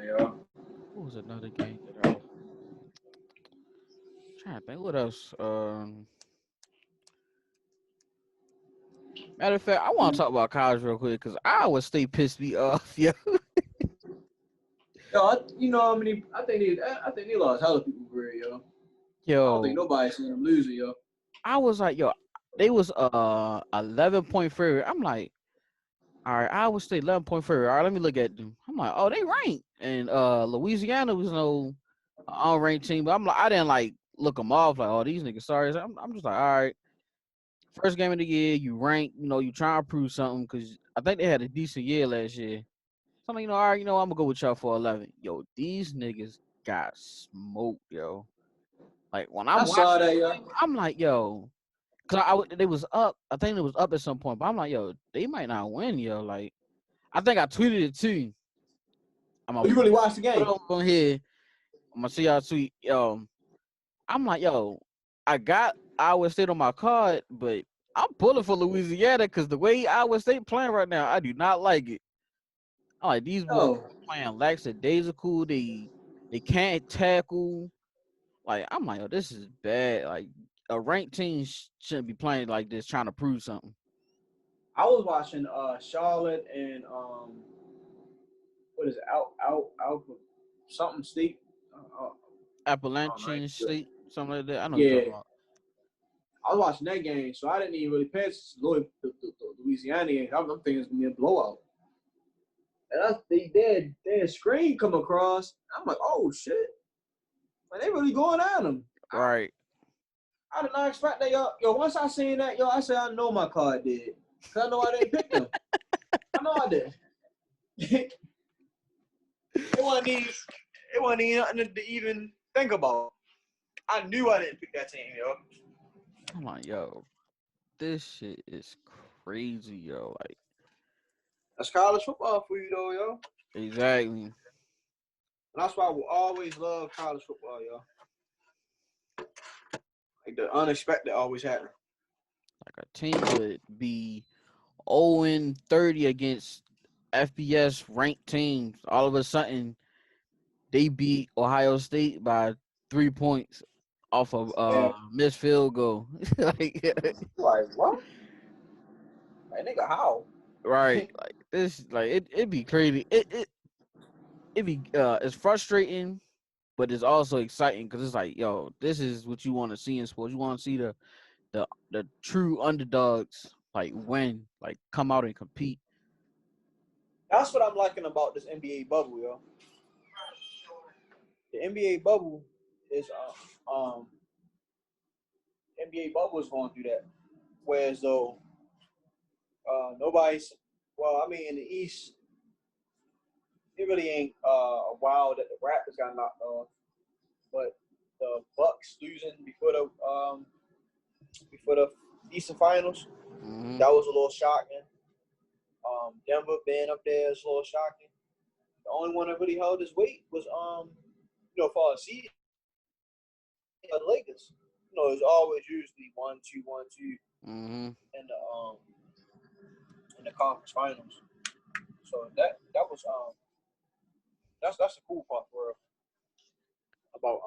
Yo. What was another game that I Trying to think what else. Matter of fact, I want to talk about college real quick because Iowa State pissed me off, yo. Yo, you know how many? I think they lost hella people for it, yo. I don't think Yo, nobody seen them losing, yo. I was like, yo, they was 11-point favorite. I'm like, all right, Iowa State 11-point favorite. All right, let me look at them. I'm like, oh, they ranked, and Louisiana was no unranked team, but I'm like, I didn't like look them off like, oh, these niggas sorry. I'm just like, all right, first game of the year, you rank, you trying to prove something because I think they had a decent year last year. So I'm like, all right, I'm gonna go with y'all for 11. Yo, these niggas got smoked, yo. Like when I I'm saw watching that, the yo. game, I'm like, yo, cause they was up. I think it was up at some point, but I'm like, yo, they might not win, yo. Like I think I tweeted it too. I'm Oh, gonna you really watched the put it game? over on here. I'm gonna see y'all tweet. I'm like, yo, I got Iowa State on my card, but I'm pulling for Louisiana because the way Iowa State playing right now, I do not like it. I'm like these boys Yo, playing lackadaisical. They can't tackle. Like I'm like, oh, this is bad. Like a ranked team shouldn't be playing like this, trying to prove something. I was watching Charlotte and what is it? Out something State. I don't know. Appalachian State, something like that. I know what you're talking Yeah, about. I was watching that game, so I didn't even really pay attention to the Louisiana game. I'm thinking it's gonna be a blowout. And they had screen come across. I'm like, oh shit, man, they really going at them. Right, I did not expect that, yo. Yo, once I seen that, yo, I said I know my card did, cause I know I didn't pick them. I know I did. it wasn't even nothing to even think about. I knew I didn't pick that team, yo. I'm like, yo, this shit is crazy, yo. Like That's college football for you, though, yo. exactly, And that's why I will always love college football, yo. Like the unexpected always happen. like a team could be 0-30 against FBS ranked teams. All of a sudden, they beat Ohio State by 3 points off of And missed field goal. Like, like what? Like nigga, how? right, like this, like it'd be crazy. It be it's frustrating, but it's also exciting because it's like, yo, this is what you want to see in sports. You want to see the true underdogs like win, like come out and compete. That's what I'm liking about this NBA bubble, yo. The NBA bubble is NBA bubble is going through that. Whereas though nobody's well, I mean in the East, it really ain't wild that the Raptors got knocked off, but the Bucks losing before the Eastern Finals, Hmm. that was a little shocking. Denver being up there is a little shocking. The only one that really held his weight was for a seed, the Lakers. It's always usually 1-2, 1-2 Hmm. in the conference finals. So that was that's the cool part for about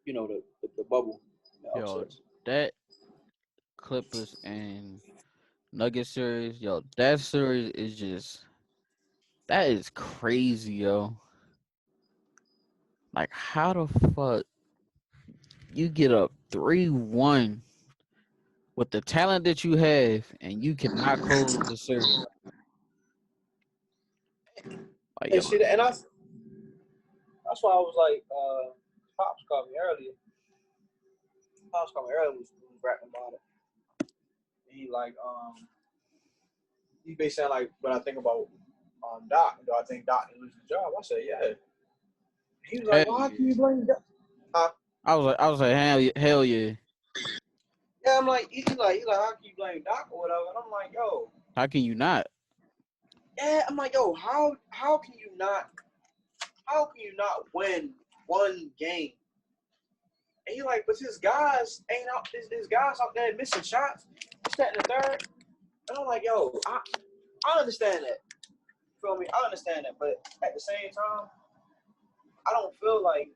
the bubble, the Yo, upsets. that Clippers and Nuggets series, yo, that series is just that is crazy, yo. Like, how the fuck you get up 3-1 with the talent that you have, and you cannot close the series? Like, And yo, shit, and that's why I was like, Pops called me earlier. Pops called me earlier was rapping about it. And he basically saying like what I think about Doc. Do I think Doc can lose his job? I said, yeah. He was hell like, well, how can yeah. you blame Doc? Huh? I was like, hell yeah. Yeah, I'm like, he's like, how can you blame Doc or whatever? And I'm like, yo, How can you not? yeah, I'm like, yo, how can you not win one game? And he like, but his guys ain't out. His guys out there missing shots. This, that, and the third. And I'm like, yo, I understand that. You feel me? I understand that, but at the same time, I don't feel like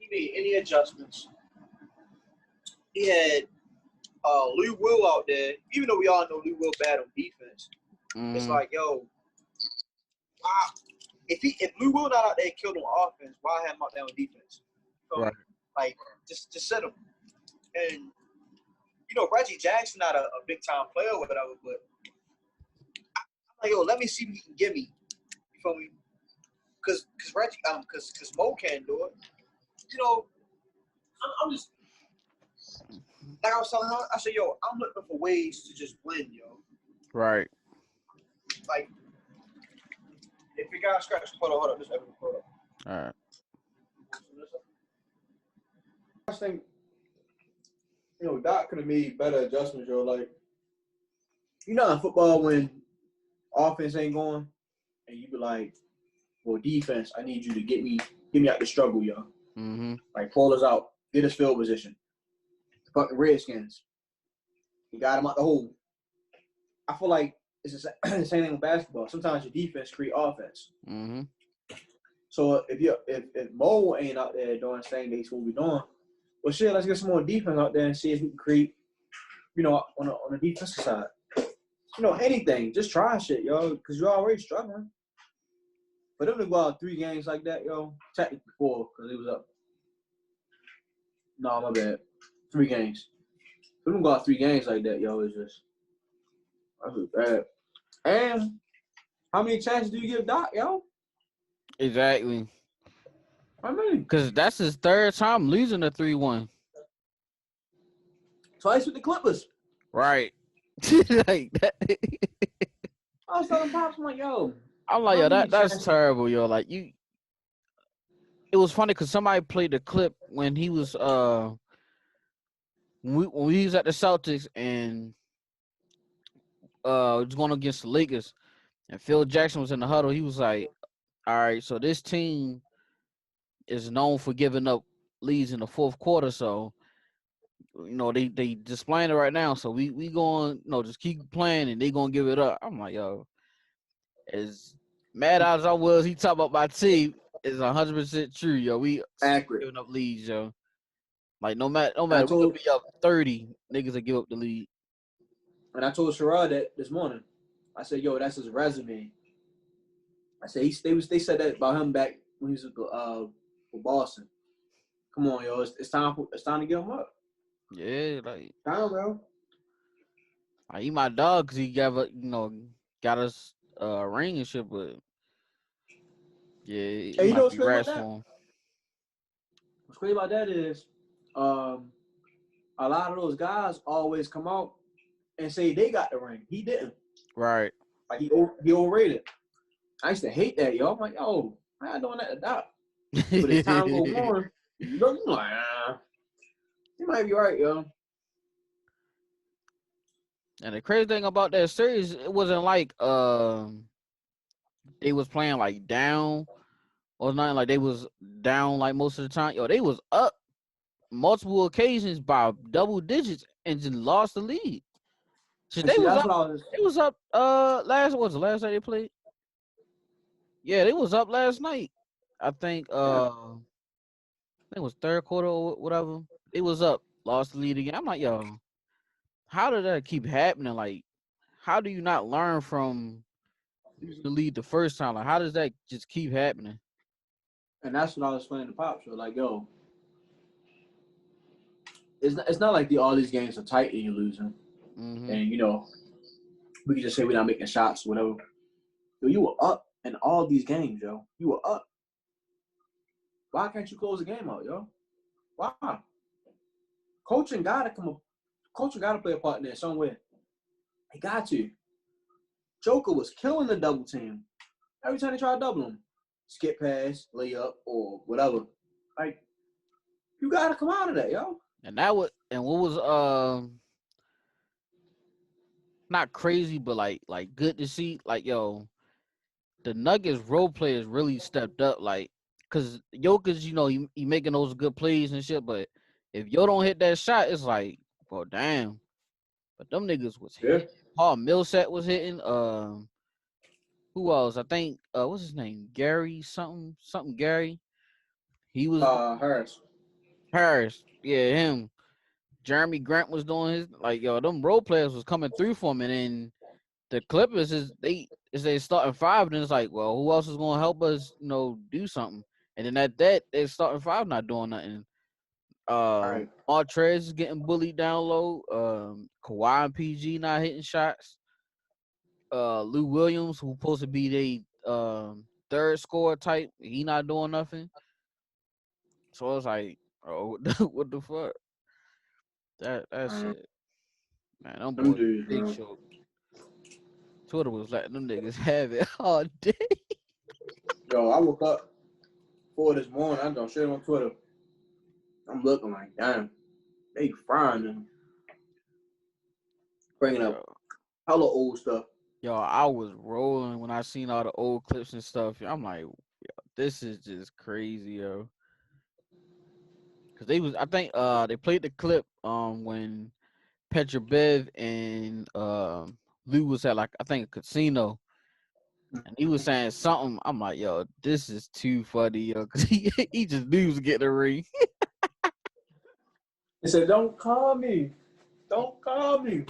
he made any adjustments. He had Lou Will out there, even though we all know Lou Will bad on defense. It's like, yo, wow. If Lou Will not out there killed on offense, why have him out there on defense? So, Right. like, just set him. And Reggie Jackson not a big time player or whatever, but I'm like, yo, let me see what he can give me. You feel me? Because Reggie, because Mo can't do it. I'm just like I was telling her. I said, yo, I'm looking for ways to just win, yo. Right. Like, if you got scratch, hold up, just hold up. All right. I think Doc could have made better adjustments, yo. Like, in football when offense ain't going, and you be like, well, defense, I need you to get me out the struggle, yo. Mm-hmm. Like, pull us out, get us field position. Fucking Redskins, you got him out the hole. I feel like it's the same thing with basketball. Sometimes your defense create offense. Mm-hmm. So if Mo ain't out there doing the same things what we doing, well, shit, let's get some more defense out there and see if we can create, on the defensive side. Anything, just try shit, yo, because you're already struggling. For them to go out 3 games like that, yo, technically 4, because it was up. No, my bad. 3 games. For them to go out 3 games like that, yo, it's just, that's bad. And how many chances do you give Doc, yo? Exactly. I mean, because that's his 3rd time losing a 3-1. Twice with the Clippers. Right. Like that. I was telling Pops, I'm like, yo. I'm like, yo, that's terrible, yo. Like it was funny because somebody played the clip when he was when we was at the Celtics and was going against the Lakers and Phil Jackson was in the huddle. He was like, all right, so this team is known for giving up leads in the 4th quarter, so they displaying it right now. So we going just keep playing and they gonna give it up. I'm like, yo, as mad as I was, he talked about my team is 100% true, yo. We accurate giving up leads, yo. Like no matter we could be up 30, niggas will give up the lead. And I told Sherrod that this morning. I said, yo, that's his resume. I said they said that about him back when he was with Boston. Come on, yo, it's time to get him up. Yeah, like time, bro. Like, he my dog because he got us a ring and shit, but yeah, it And might be rats for him. What's crazy about that is, a lot of those guys always come out and say they got the ring. He didn't. Right. Like he overrated. I used to hate that, yo. I'm like, yo, I'm not doing that to Doc. But as time goes on, you're like, you might be right, yo. And the crazy thing about that series, it wasn't like they was playing like down or nothing. Like they was down like most of the time. Yo, they was up multiple occasions by double digits and just lost the lead. So they was up. It was up. Last was the last night they played. Yeah, they was up last night. I think. I think it was 3rd quarter or whatever. It was up, lost the lead again. I'm like, yo, how did that keep happening? Like, how do you not learn from losing the lead the first time? Like, how does that just keep happening? And that's what I was explaining to Pop. So like, yo, it's not like all these games are tight and you're losing. Mm-hmm. And we can just say we're not making shots, whatever. Yo, you were up in all these games, yo. You were up. Why can't you close the game out, yo? Why? Coaching gotta play a part in there somewhere. He got to. Joker was killing the double team. Every time they try to double him, skip pass, layup, or whatever. Like, you gotta come out of that, yo. And what was not crazy, but like good to see. Like, yo, the Nuggets role players really stepped up. Like, cause Jokic, he making those good plays and shit. But if Yo don't hit that shot, it's like, well, damn. But them niggas was hitting. Paul Millsap was hitting. Who else? I think what's his name? Gary something Gary. He was Harris. Harris, yeah, him. Jeremy Grant was doing his like yo. Them role players was coming through for him, and then the Clippers is they starting five, and it's like, well, who else is gonna help us, do something? And then at that, they starting five not doing nothing. Right. Montrez is getting bullied down low. Kawhi and PG not hitting shots. Lou Williams, who's supposed to be the third scorer type, he not doing nothing. So I was like, oh, what the fuck? That shit, man. Them Them boys dudes, big bro. show. Twitter was letting them niggas have it all day. Yo, I woke up 4 this morning. I done shit on Twitter. I'm looking like, damn, they frying them, bringing up Yo, hella old stuff. I was rolling when I seen all the old clips and stuff. I'm like, yo, this is just crazy, yo. Cause I think they played the clip when Petra Bev and Lou was at like I think a casino, and he was saying something. I'm like, yo, this is too funny, yo, cause he just knew he was getting a ring. He said, "Don't call me, don't call me."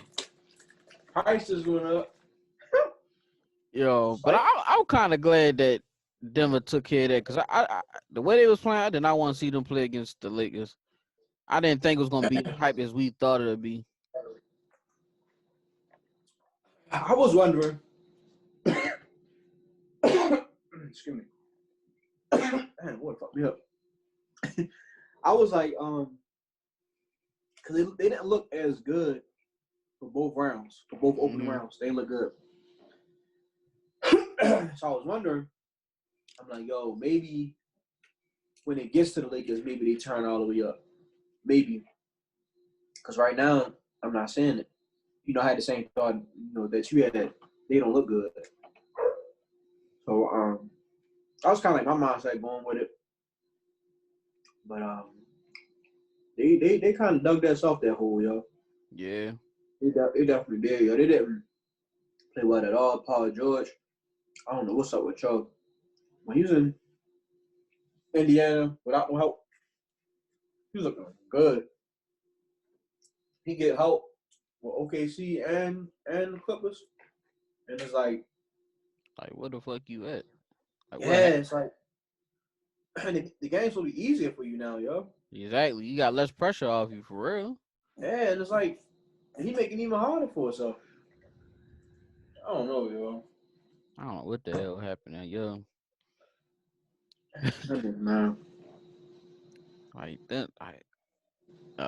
Prices went up. Yo, but I'm kind of glad that Denver took care of that because I the way they was playing, I did not want to see them play against the Lakers. I didn't think it was gonna be as hype as we thought it would be. I was wondering. Excuse me. Man, what fucked me up? I was like, because they didn't look as good for both rounds, for both opening rounds. They look good. So I was wondering. I'm like, yo, maybe when it gets to the Lakers, maybe they turn all the way up. Maybe. Because right now, I'm not saying it. I had the same thought, that you had. They don't look good. So, I was kind of like my mindset going with it. But, they kind of dug that off that hole, yo. Yeah. They definitely did, yo. They didn't play well at all. Paul George, I don't know what's up with y'all. When he was in Indiana without no help, he was looking good. He get help with OKC and the Clippers, and it's like where the fuck you at? Like, what yeah, happened? it's like the games will be easier for you now, yo. Exactly. You got less pressure off you for real. Yeah, and it's like he making it even harder for himself. I don't know, yo. I don't know what the hell happened there, yo. Man, Like that, you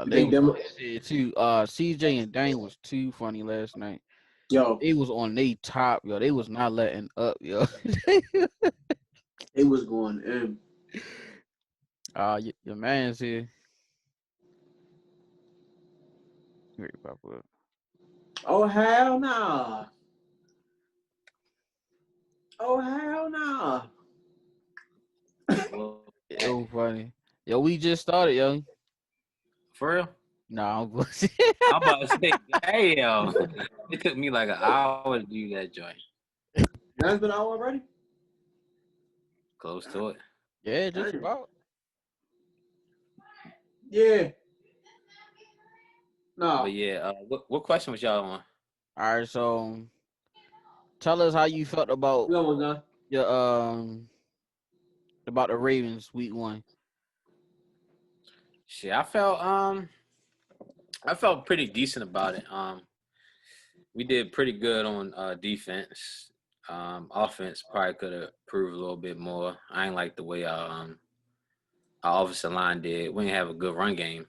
they think was them? on this here too. CJ and Dane was too funny last night. Yo, They was on they top, yo. They was not letting up, yo. it was going in. Your man's here. Here, pop up. Oh hell nah! Oh hell nah! Well, Yo, funny. Yo, we just started, yo. for real? Nah, I'm I'm about to say, damn. It took me like an hour to do that joint. That's been out already. Close to it. yeah, just about. Yeah. Nah. But yeah, what question was y'all on? All right, so tell us how you felt about We almost done. your about the Ravens week 1. Shit, I felt pretty decent about it. We did pretty good on defense. Offense probably could have improved a little bit more. I ain't like the way our offensive line did. We didn't have a good run game.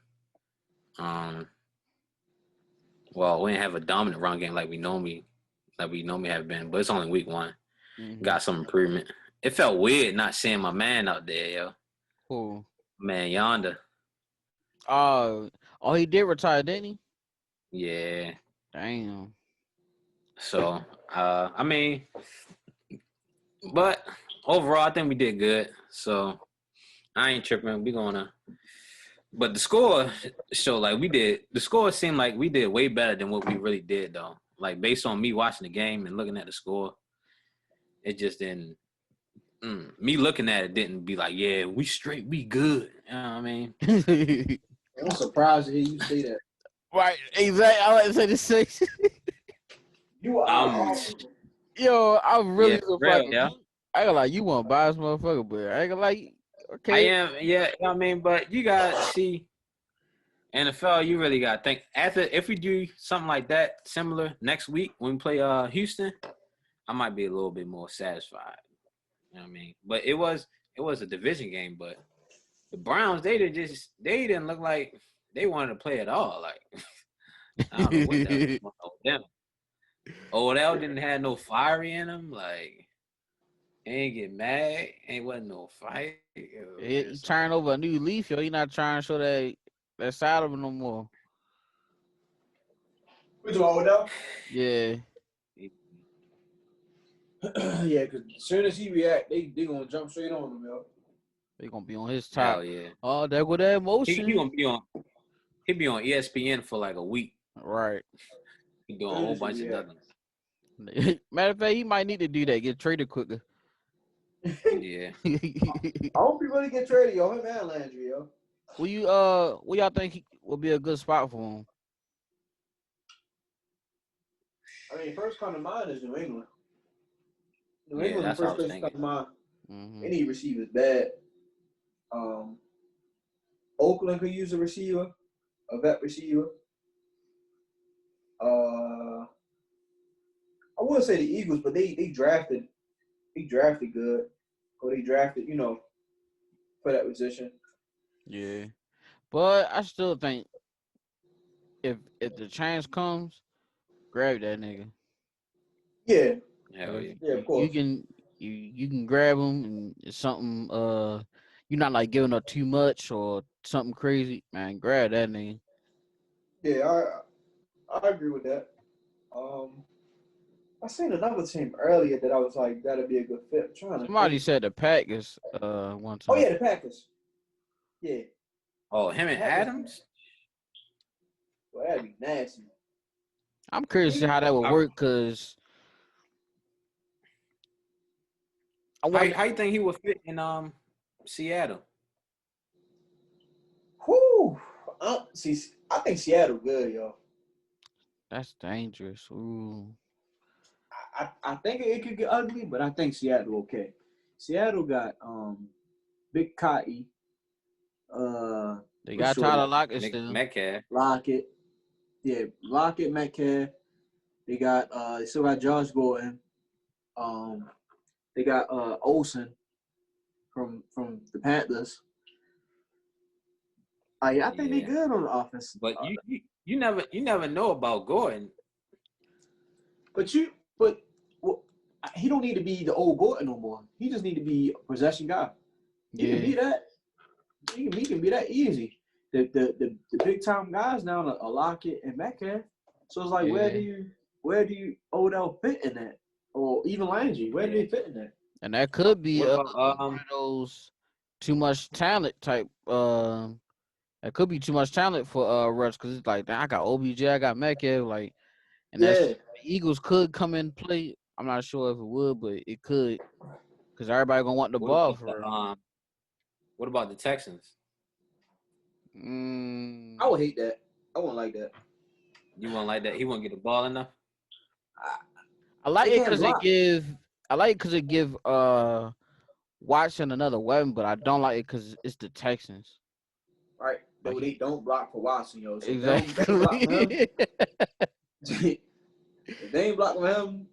Well, we didn't have a dominant run game like we normally have been. But it's only week 1. Mm-hmm. Got some improvement. It felt weird not seeing my man out there, yo. Cool. Man, yonder. Oh, he did retire, didn't he? Yeah. Damn. So, I mean, but overall, I think we did good. So, I ain't tripping. But the score showed the score seemed like we did way better than what we really did, though. Like, based on me watching the game and looking at the score, it just didn't Me looking at it didn't be like, yeah, we straight, we good. You know what I mean? I'm surprised to hear you say that. Right, exactly. I like to say the same. You are. Yo, I'm really Yeah, real, surprised. yeah. I ain't gonna like you want to buy this motherfucker, but I ain't gonna like. I Okay. am, yeah, you know what I mean? But you got to see, NFL, you really got to think. If we do something like that, similar, next week when we play Houston, I might be a little bit more satisfied. You know what I mean? But it was a division game, but the Browns, they didn't look like they wanted to play at all. Like, I don't know what the hell was going on with them. Odell didn't have no fiery in him. Like, he ain't get mad. Ain't wasn't no fight. He turn over a new leaf, yo. He not trying to show that side of him no more. We do Odell? Yeah. Yeah, because as soon as he react, they gonna jump straight on him, yo. They gonna be on his top. Hell yeah. Oh, there go that emotion. He gonna be on. He be on ESPN for like a week. Right. He doing a whole bunch of nothing. Matter of fact, he might need to do that. Get traded quicker. Yeah. I hope he really get traded, yo. Him and Landry, yo. What y'all think will be a good spot for him? I mean, first come to mind is New England. New Yeah, England, the that's what I first was place to come thinking. to mind. Mm-hmm. They need receivers bad. Oakland could use a receiver, a vet receiver. I wouldn't say the Eagles, but they drafted good, or they drafted, for that position. Yeah, but I still think if the chance comes, grab that nigga. Hell yeah. Yeah, of course. You can grab him and it's something you're not like giving up too much or something crazy, man. Grab that nigga. Yeah, I agree with that. I seen another team earlier that I was like, that'd be a good fit. Somebody said the Packers one time. Oh yeah, the Packers. Yeah. Oh, him and Adams? Well, that'd be nasty. I'm curious to see how that would work because how you think he would fit in Seattle? Whoo! See, I think Seattle good, yo. That's dangerous. Ooh. I think it could get ugly, but I think Seattle okay. Seattle got Big Cotty. They got Tyler Lockett still. Metcalf. Lockett. Yeah, Lockett, Metcalf. They still got Josh Gordon. They got Olsen from the Panthers. I think they good on the offense. But you never know about Gordon. But he don't need to be the old Gordon no more. He just need to be a possession guy. He can be that. He can be that easy. The big time guys now are Lockett and Metcalf. So it's like where do you Odell fit in that? Or even Landry, where do they fit in that? And that could be What about, one of those too much talent type. That could be too much talent for Russ because it's like I got OBJ, I got Metcalf, like, and the Eagles could come in play. I'm not sure if it would, but it could because everybody gonna want the ball for real. What about the Texans? I would hate that. I wouldn't like that. You wouldn't like that? He wouldn't get the ball enough. I like it because it give Watson another weapon, but I don't like it because it's the Texans. Right. Like, they don't block for Watson, yo. So exactly. If they ain't blocking him,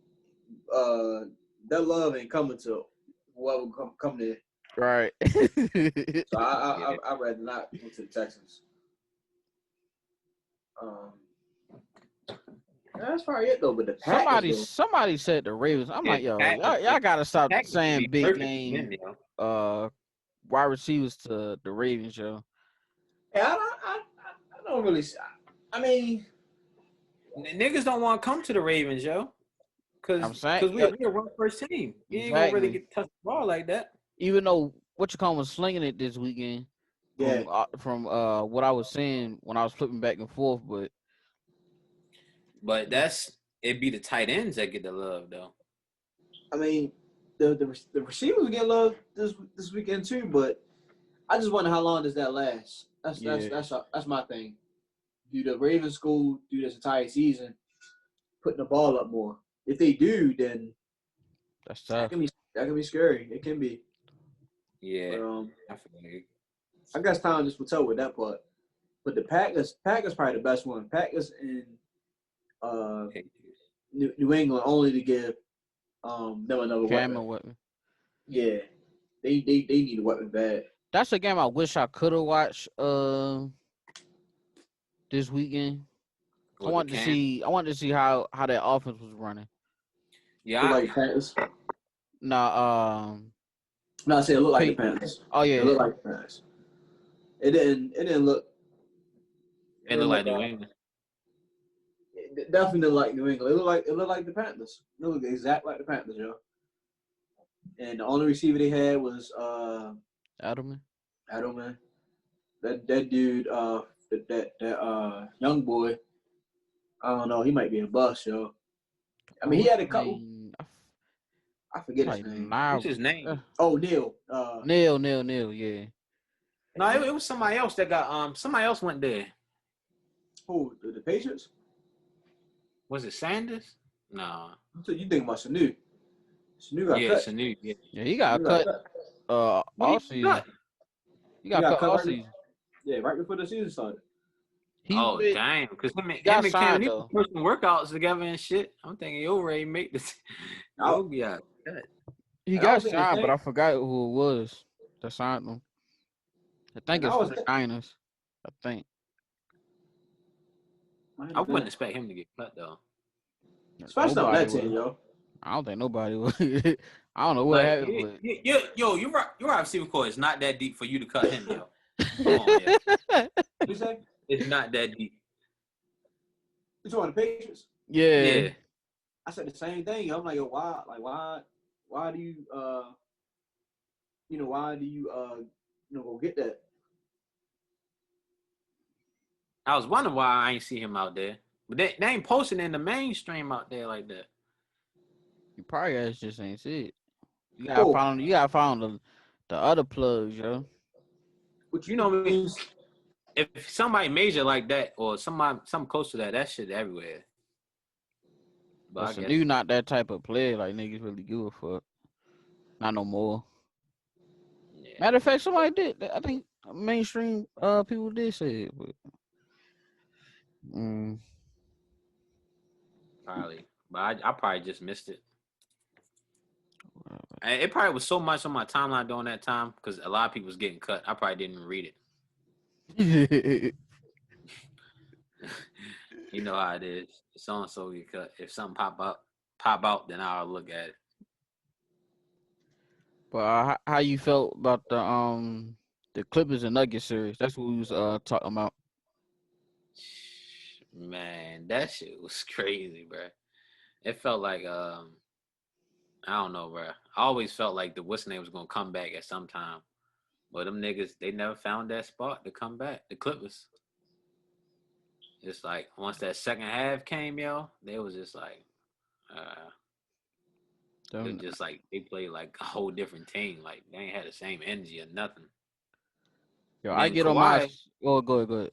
their love ain't coming to whoever come there. Right. So I'd rather not go to the Texans. That's probably it though. But the Packers, somebody said the Ravens. I'm like, yo, y'all gotta stop saying big name wide receivers to the Ravens, yo. Yeah, I don't really. I mean, niggas don't want to come to the Ravens, yo. Because we're a run first team. You ain't gonna really get touch the ball like that. Even though was slinging it this weekend. From what I was saying when I was flipping back and forth, but it'd be the tight ends that get the love though. I mean, the receivers were getting love this weekend too, but I just wonder how long does that last. That's my thing. Do the Ravens school do this entire season, putting the ball up more? If they do, then That's tough. that can be scary. It can be. Yeah. But, I guess time just will tell with that part. But the Packers probably the best one. Packers and New England only to give them another weapon. Weapon. Yeah, they need a weapon bad. That's a game I wish I could have watched this weekend. I wanted to see how that offense was running. Yeah, like Panthers. Nah, no, I said it looked like the Panthers. Oh yeah, it looked like the Panthers. It didn't look. It looked like New England. It definitely looked like New England. It looked like the Panthers. It looked exactly like the Panthers, yo. And the only receiver they had was Edelman. That dude, that young boy. I don't know. He might be a bust, yo. I mean, he had a couple. I forget his name. What's his name? Oh, Neil. Neil. Yeah. No, it was somebody else that got somebody else went there. Who? The Patriots? Was it Sanders? No. You think about Sanu? Sanu got cut. Sanu. Yeah, he got cut. All season. He got cut all season. Yeah, right before the season started. Damn! Because him and Cam, he put some workouts together and shit. I'm thinking he already make this. Yeah. He got signed, but I forgot who it was that signed him. I think it's the Niners. I think. I wouldn't expect him to get cut though. Especially on that team, yo. I don't think nobody would. I don't know what happened. Yo, your wide receiver core is not that deep for you to cut him, yo. Come on, yo. What you say? It's not that deep. You talking the Patriots? Yeah. I said the same thing. I'm like, yo, why do you go get that? I was wondering why I ain't see him out there. But they ain't posting in the mainstream out there like that. You probably just ain't see it. You gotta find the other plugs, yo. Which if somebody major like that or something close to that shit everywhere. But I guess you not that type of player like niggas really give a fuck. Not no more. Yeah. Matter of fact, somebody did. I think mainstream people did say it, but probably. But I probably just missed it. It probably was so much on my timeline during that time because a lot of people was getting cut. I probably didn't even read it. You know how it is. So and so get cut. If something pop out, then I'll look at it. But how you felt about the Clippers and Nuggets series? That's what we was talking about. Man, that shit was crazy, bro. It felt like I don't know, bro. I always felt like the what's name was gonna come back at some time, but them niggas they never found that spot to come back. The Clippers. It's like once that second half came, yo, they was just like, it was just like they played like a whole different team. Like they ain't had the same energy or nothing. Yo, I get Kawhi, on my. Oh, go ahead.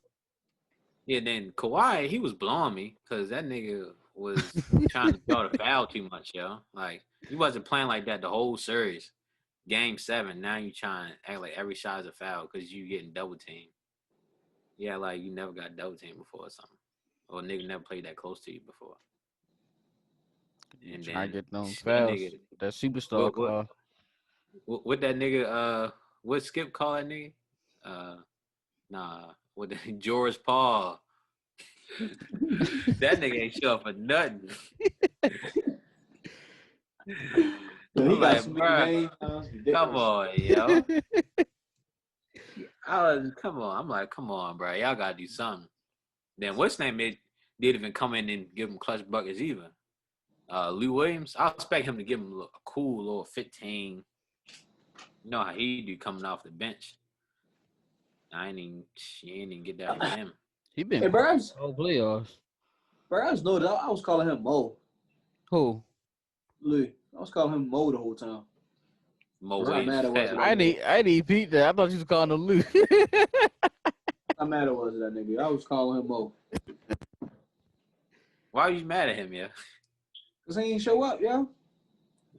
Yeah, then Kawhi, he was blowing me because that nigga was trying to throw the foul too much, yo. Like he wasn't playing like that the whole series. Game 7, now you trying to act like every shot is a foul because you getting double teamed. Yeah, like you never got double teamed before or something. Or a nigga never played that close to you before. And then I get them fouls. Nigga, that superstar call. What that nigga what Skip call that nigga? What the George Paul. That nigga ain't show up for nothing. He got some games. Come on, yo. Come on. I'm like, come on, bro. Y'all gotta do something. Then what's name didn't even come in and give him clutch buckets either. Lou Williams, I expect him to give him a cool little 15. You know how he do coming off the bench. She ain't even get that from him. He been whole playoffs. Bro, I was calling him Mo. Who? Lou. I was calling him Mo the whole time. Mo How Wade's mad it was fat. at that nigga. I didn't Pete that. I thought you was calling him Lou. How mad it was at that nigga. I was calling him Mo. Why are you mad at him, yeah? Cause he ain't show up, yo.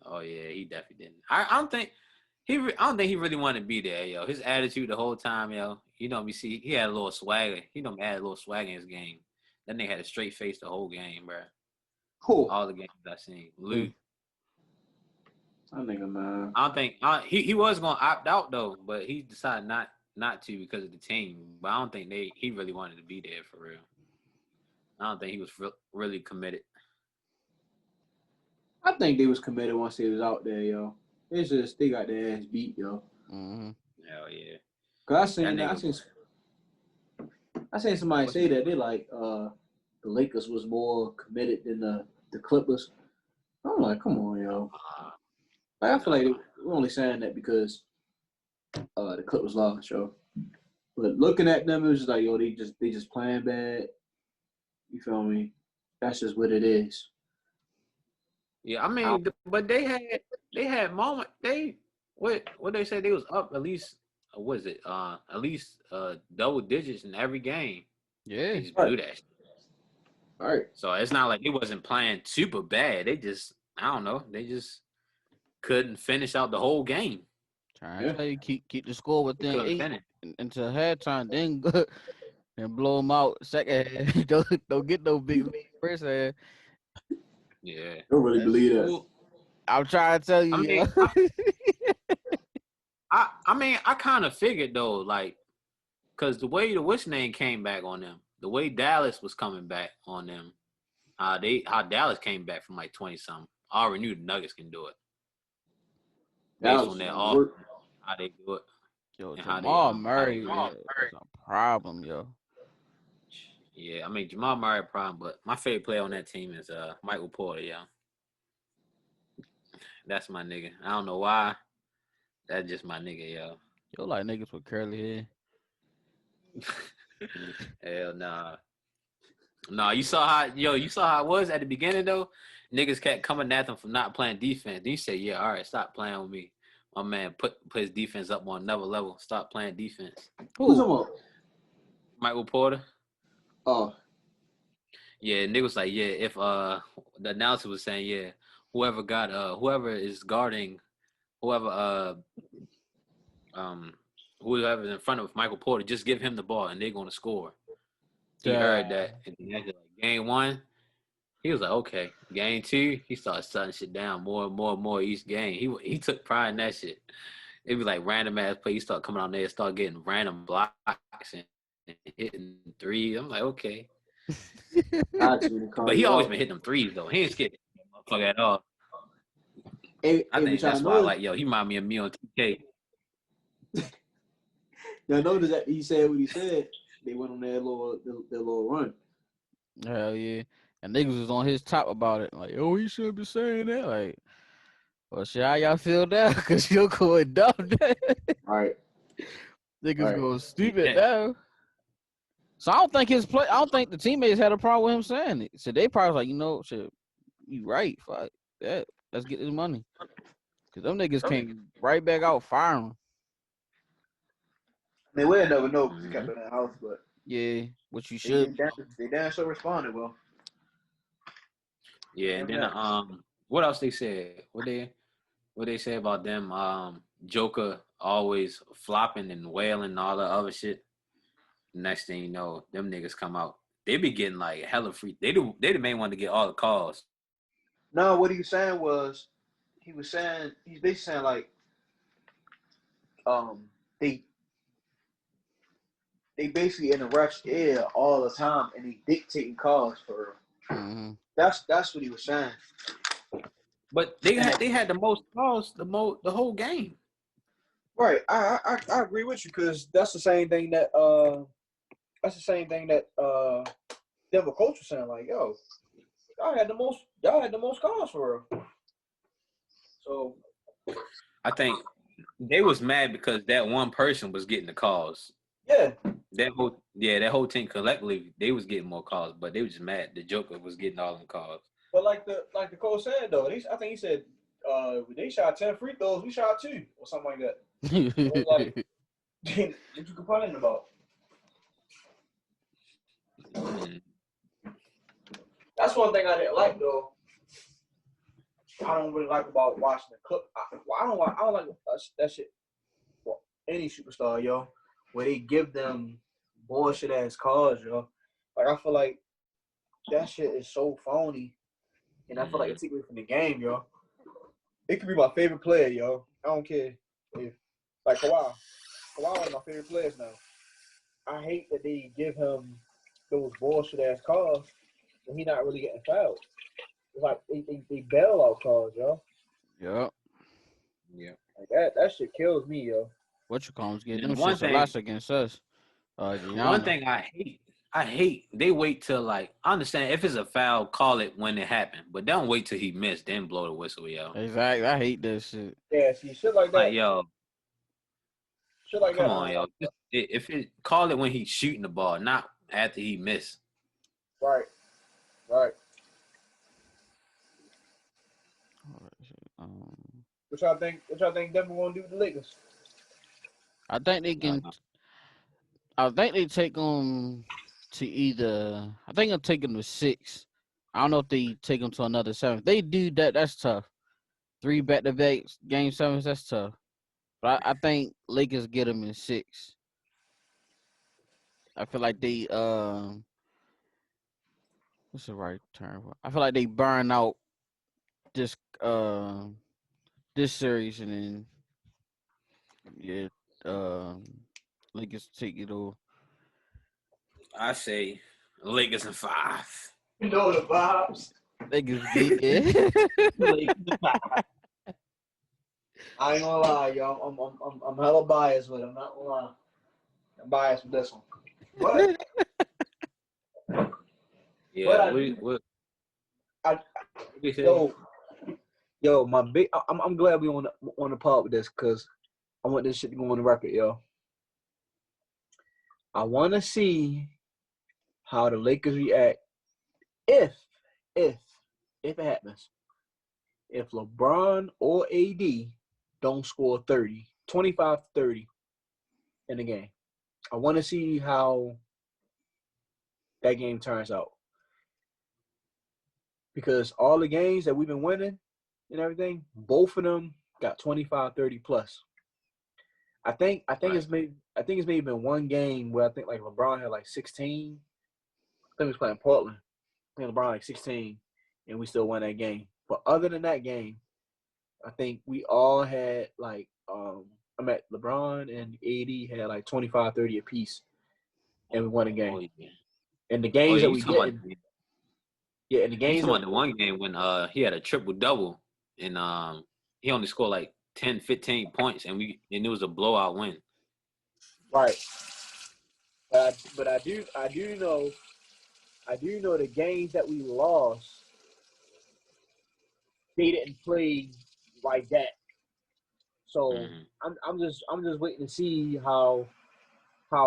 Oh yeah, he definitely didn't. I don't think I don't think he really wanted to be there, yo. His attitude the whole time, yo. You know, we see he had a little swagger. He don't add a little swagger in his game. That nigga had a straight face the whole game, bro. Cool. All the games I seen. Lou. That nigga, man. I don't think he was gonna opt out though, but he decided not to because of the team. But I don't think he really wanted to be there for real. I don't think he was really committed. I think they was committed once they was out there, yo. It's just they got their ass beat, yo. Mm-hmm. Hell yeah. Cause I seen somebody say that they like the Lakers was more committed than the Clippers. I'm like, come on, yo. Like, I feel like we're only saying that because the Clippers lost, yo. But looking at them, it was just like, yo, they just playing bad. You feel me? That's just what it is. Yeah, I mean, but they had moment. What they said they was up at least. What is it? At least double digits in every game. Yeah. They just blew that shit. All right. So it's not like they wasn't playing super bad. They just, I don't know, they just couldn't finish out the whole game. Trying to tell you, keep the score within 8 until halftime, then go and blow them out second half. don't get no big lead first half. Yeah. I don't really believe that. Cool. I'm trying to tell you. I mean, I kind of figured though, like, because the way the what's name came back on them, the way Dallas was coming back on them, how Dallas came back from like 20 something. I already knew the Nuggets can do it. Based on their how they do it. Yo, and Jamal Murray is a problem, yo. Yeah, I mean Jamal Murray a problem, but my favorite player on that team is Michael Porter, yo. That's my nigga. I don't know why. That's just my nigga, yo. Yo, like niggas with curly hair. Hell nah. No, you saw how it was at the beginning though. Niggas kept coming at them for not playing defense. Then you say, yeah, all right, stop playing with me. My man put his defense up on another level. Stop playing defense. Who's talking about? Michael Porter. Oh. Yeah, niggas was like, yeah, if the announcer was saying, yeah, whoever is guarding whoever's in front of Michael Porter, just give him the ball and they're gonna score. He heard that, and then after game 1, he was like, okay. Game 2, he started shutting shit down more and more each game. He took pride in that shit. It'd be like random ass play. He start coming out there and start getting random blocks and hitting threes. I'm like, okay. But he always been hitting them threes though. He ain't scared that motherfucker at all. I think that's why I like, yo, he remind me of me on 2K. Y'all notice that he said what he said. They went on their little run. Hell yeah. And niggas was on his top about it. Like, oh, he shouldn't be saying that. Like, well, shit, how y'all feel now? Because you're going dumb. All right. Niggas going stupid now. So I don't think the teammates had a problem with him saying it. So they probably like, you know, shit, you right. Fuck that. Let's get this money. Because them niggas came right back out firing. They will never know because he kept in the house, but yeah, what you should. They damn sure responded well. Yeah, and then what else they said? What they say about them? Joker always flopping and wailing and all the other shit. Next thing you know, them niggas come out. They be getting like hella free. They the main one to get all the calls. No, what he was saying was, he's basically saying like, they basically in the ref's ear all the time and they dictating calls for him. Mm-hmm. That's what he was saying. But they had the most calls the whole game. Right, I agree with you because that's the same thing that Denver coach was saying, like, yo, y'all had the most calls for him. So I think they was mad because that one person was getting the calls. Yeah. That whole team collectively, they was getting more calls, but they was just mad the Joker was getting all them calls. But like the coach said though, I think he said when they shot 10 free throws, we shot 2 or something like that. It was like, what you complaining about? That's one thing I didn't like though. I don't really like about watching the clip. I don't like that shit. Well, any superstar, yo, where they give them bullshit ass calls, yo. Like I feel like that shit is so phony, and I feel like it takes away from the game, yo. It could be my favorite player, yo. I don't care if like Kawhi. Kawhi one of my favorite players now. I hate that they give him those bullshit ass calls when he not really getting fouled. It's like they bail out calls, yo. Yep. Yeah. Like that shit kills me, yo. What you call them? Get And them one shits a thing- lot against us. One Gianna. thing I hate, they wait till like, I understand if it's a foul, call it when it happened, but don't wait till he missed, then blow the whistle, yo. Exactly. I hate that shit. Yeah, see, shit like that. Like, yo, Shit like come that. on, yo. If it call it when he's shooting the ball, not after he missed. Right. What y'all think Denver gonna do with the Lakers? I think they can. I think they take them to either. I think they'll take them to 6. I don't know if they take them to another 7. If they do that, that's tough. 3 back-to-back game 7s, that's tough. But I think Lakers get them in 6. I feel like they what's the right term? I feel like they burn out this this series and then Lakers take it over. I say Lakers in 5. You know the vibes. Lakers beat it. Lakers in 5. I ain't gonna lie, yo. I'm hella biased with it. I'm not gonna lie. I'm biased with this one. But Yeah, yo, my big. I'm glad we on the pod with this because I want this shit to go on the record, yo. I want to see how the Lakers react if it happens. If LeBron or AD don't score 25 to 30 in the game. I want to see how that game turns out. Because all the games that we've been winning and everything, both of them got 25, 30 plus. I think it's maybe been one game where I think like LeBron had like 16. I think he was playing Portland. I think LeBron like 16 and we still won that game. But other than that game, I think we all had like LeBron and AD had like 25, 30 apiece and we won a game. Oh, yeah. And the games that we get. Yeah, in the games. You talking about the one game when he had a triple-double and he only scored like 10, 15 points and it was a blowout win. Right. But I do know the games that we lost, they didn't play like that. So I'm just waiting to see how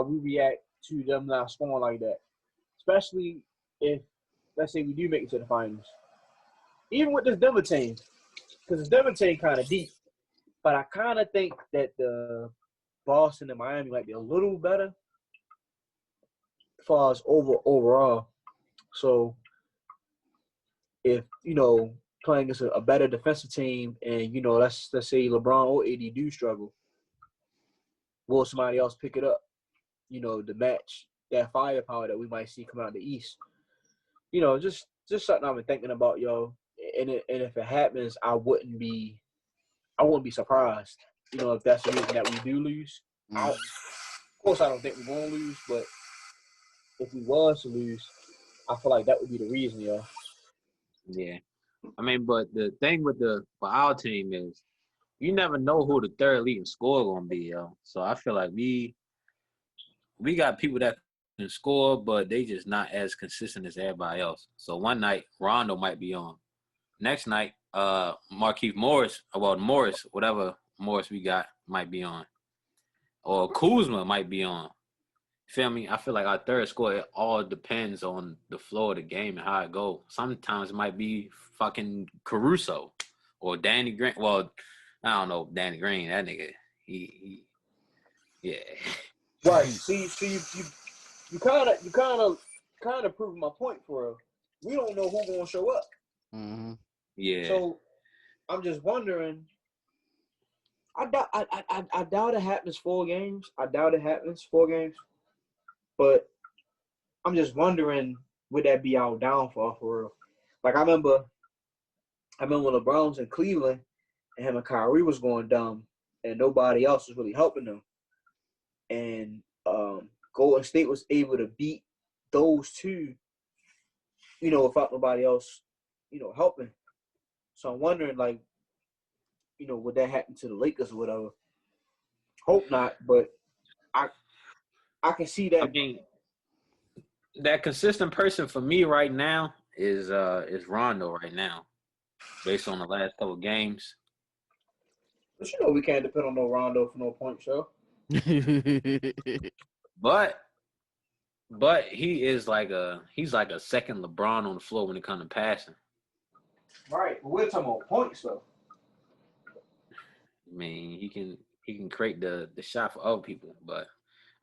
we react to them not scoring like that. Especially if, let's say, we do make it to the finals. Even with this Denver team, because this Denver team kind of deep. But I kind of think that the Boston and Miami might be a little better as far as overall. So if, playing against a better defensive team and, let's say LeBron or AD do struggle, will somebody else pick it up, to match that firepower that we might see come out of the East? Just something I've been thinking about, yo. And if it happens, I wouldn't be surprised, if that's the reason that we do lose. Of course, I don't think we're going to lose, but if we was to lose, I feel like that would be the reason, yo. Yeah. I mean, but the thing for our team is you never know who the third leading scorer going to be, yo. So I feel like we got people that can score, but they just not as consistent as everybody else. So one night, Rondo might be on. Next night, Markieff Morris, whatever Morris we got, might be on. Or Kuzma might be on. Feel me? I feel like our third scorer, it all depends on the flow of the game and how it goes. Sometimes it might be fucking Caruso or Danny Green. Well, I don't know Danny Green. That nigga, yeah. Right. See, you kind of proved my point for real. We don't know who's gonna show up. Mm-hmm. Yeah. So I'm just wondering. I doubt it happens 4 games. I doubt it happens 4 games. But I'm just wondering, would that be our downfall for real? Like I remember when LeBron was in Cleveland and him and Kyrie was going dumb and nobody else was really helping them. And Golden State was able to beat those two, without nobody else, helping. So I'm wondering, like, would that happen to the Lakers or whatever? Hope not, but I can see that. I mean, that consistent person for me right now is Rondo right now, based on the last couple of games. But we can't depend on no Rondo for no point show. But he's like a second LeBron on the floor when it comes to passing. Right, but we're talking about points though. I mean, he can create the shot for other people, but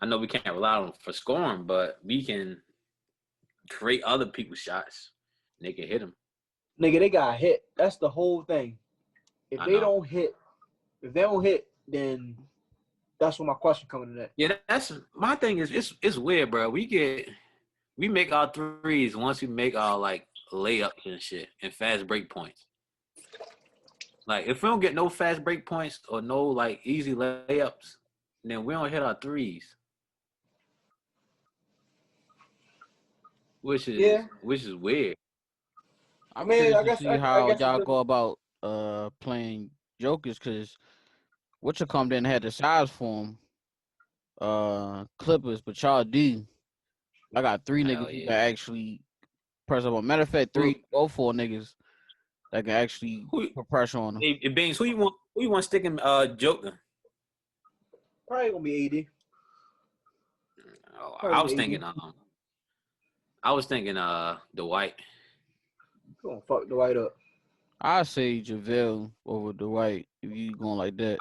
I know we can't rely on him for scoring, but we can create other people's shots. And they can hit them. Nigga, they got hit. That's the whole thing. If they don't hit, then that's where my question coming in at. Yeah, that's my thing. Is it's weird, bro. We make our threes once we make our like layups and shit and fast break points. Like if we don't get no fast break points or no like easy layups, then we don't hit our threes. Which is weird. I mean, I guess see how y'all go about playing jokers, because Whatchacom didn't have the size for him. Clippers, but y'all do. I got 3 niggas who can actually press up on. Matter of fact, 3 or 4 niggas that can actually put pressure on them. Hey, Beans, who you want sticking Joker? Probably gonna be 80. I was thinking Dwight. Gonna fuck Dwight up. I say JaVale over Dwight if you going like that.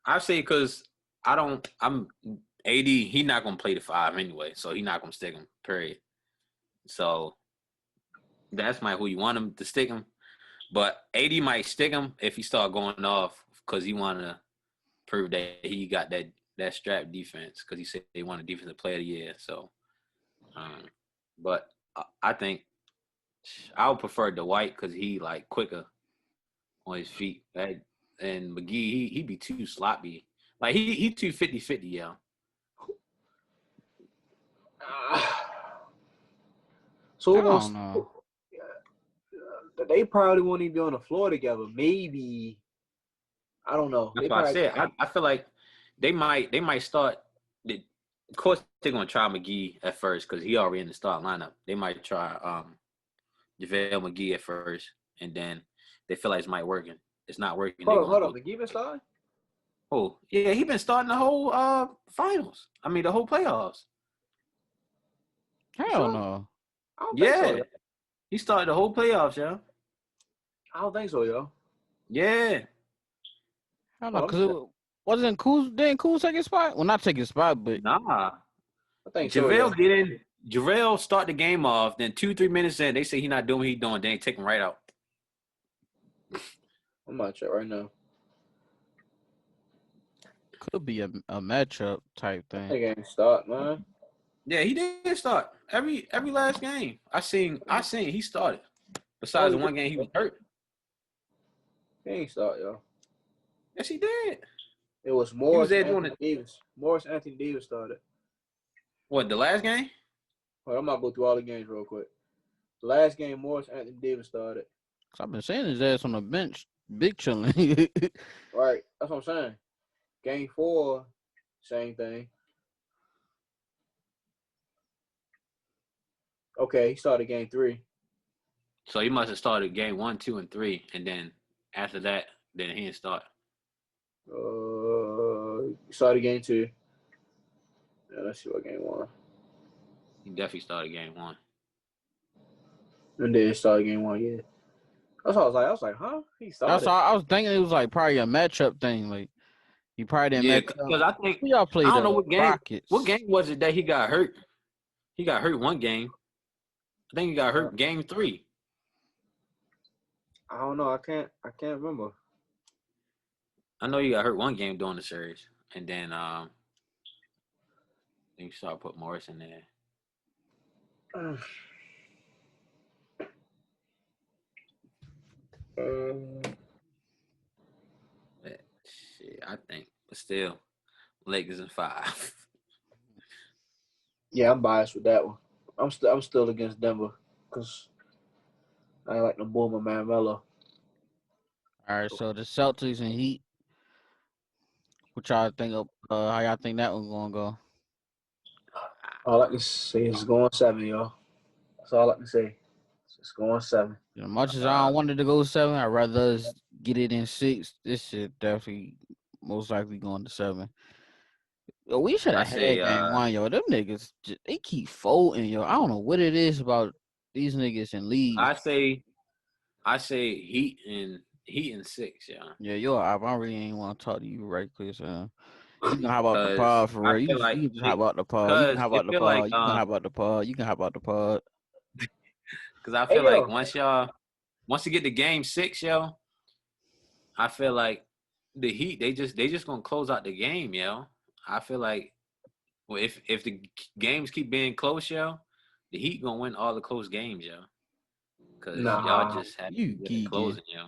I say because I'm AD. He not gonna play the 5 anyway, so he not gonna stick him. Period. So that's who you want him to stick him. But AD might stick him if he start going off because he want to prove that he got that strap defense because he said they want a defensive player of the year. So, but I think I would prefer Dwight because he like quicker on his feet. Right? And McGee, he be too sloppy. Like he too 50-50, yeah. So we're gonna. They probably won't even be on the floor together. Maybe I don't know. That's what I said. I feel like they might start. Of course, they're gonna try McGee at first because he already in the start lineup. They might try JaVale McGee at first, and then they feel like it's working. It's not working. Hold on. McGee been starting? Oh yeah, he been starting the whole finals. I mean the whole playoffs. Hell no. I don't think so, yo. He started the whole playoffs, yo. I don't think so, yo. Yeah. Hell no, because it wasn't Kuz. Didn't Kuz take his spot? Well, not take his spot, but nah. I think JaVale get in. JaVale start the game off. Then 2-3 minutes in, they say he not doing what he doing. Then they take him right out. I'm not sure right now. Could be a matchup type thing. That game start, man. Yeah, he did start every last game. I seen he started. Besides the one game he was hurt. He ain't start, yo. Yes, he did. It was Morris Anthony Davis. Morris Anthony Davis started. What, the last game? Hold on, I'm gonna go through all the games real quick. The last game, Morris Anthony Davis started. I've been saying his ass on the bench, big chilling. Right, that's what I'm saying. Game 4, same thing. Okay, he started game 3. So he must have started game 1, 2, and 3, and then after that, then he didn't start. Started game 2. Yeah, let's see what game 1. He definitely started game 1. And then started game 1, yeah. That's what I was like, huh? He That's started. all I was thinking. It was like probably a matchup thing. Like he probably didn't Yeah, match up. because I think Who y'all I played don't know what game. What Rockets. game was it that he got hurt? He got hurt one game. I think he got hurt game 3. I don't know. I can't remember. I know he got hurt one game during the series, and then you started put Morris in there. But shit, I think, but still, Lakers in 5. Yeah, I'm biased with that one. I'm still against Denver because I ain't like the Boomer man Melo. All right, so the Celtics and Heat. What y'all think of? How y'all think that one gonna go? All I can say is going 7, y'all. That's all I can say. It's going 7. As much as I don't want it to go 7, I'd rather us get it in 6. This shit definitely most likely going to 7. Yo, we should I have say, had game 1, yo. Them niggas, they keep folding, yo. I don't know what it is about these niggas in leagues. I say Heat and 6, yeah. Yeah, yo, I really ain't want to talk to you right quick, so you can hop out the Because pod for I real. feel like You can just hop out the pod. You can because hop it out the feel like pod. You can hop out the pod. You can hop out the pod. because I Hey feel like yo, once you get to game 6, yo, I feel like the Heat they just gonna close out the game, yo. I feel like well if the games keep being close, yo, the Heat gonna win all the close games, yo. Cause y'all nah, just have You good at geeking. closing, yo.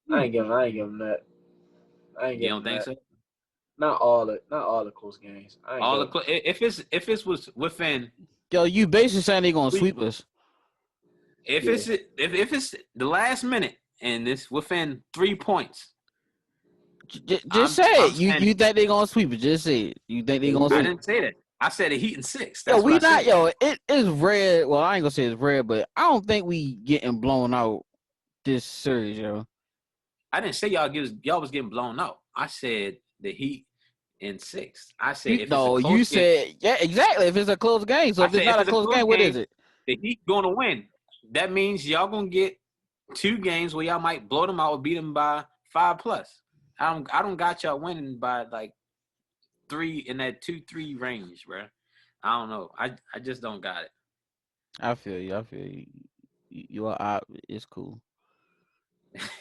I You ain't giving that. I ain't You giving don't think that. so? Not all the close games. I ain't All the giving. if it's was within Yo, you basically saying they gonna three sweep us. if Yeah. it's the last minute and it's within 3 points, Just say it. I'm You saying think they gonna sweep it? Just say it. You think they gonna I sweep? didn't say that. I said a Heat and 6. Yo, That's what we I not. said. Yo, it is red. Well, I ain't gonna say it's red, but I don't think we getting blown out this series, yo. I didn't say y'all was getting blown out. I said the Heat in 6. I said if it's a No, you close game, said yeah, exactly. If it's a close game, so I if it's said if not a it's a close close game, what is game, it? the Heat gonna win. That means y'all gonna get 2 games where y'all might blow them out or beat them by 5 plus. I don't got y'all winning by like 3 in that 2-3 range, bro. I don't know. I just don't got it. I feel you. I feel you. You are out. It's cool.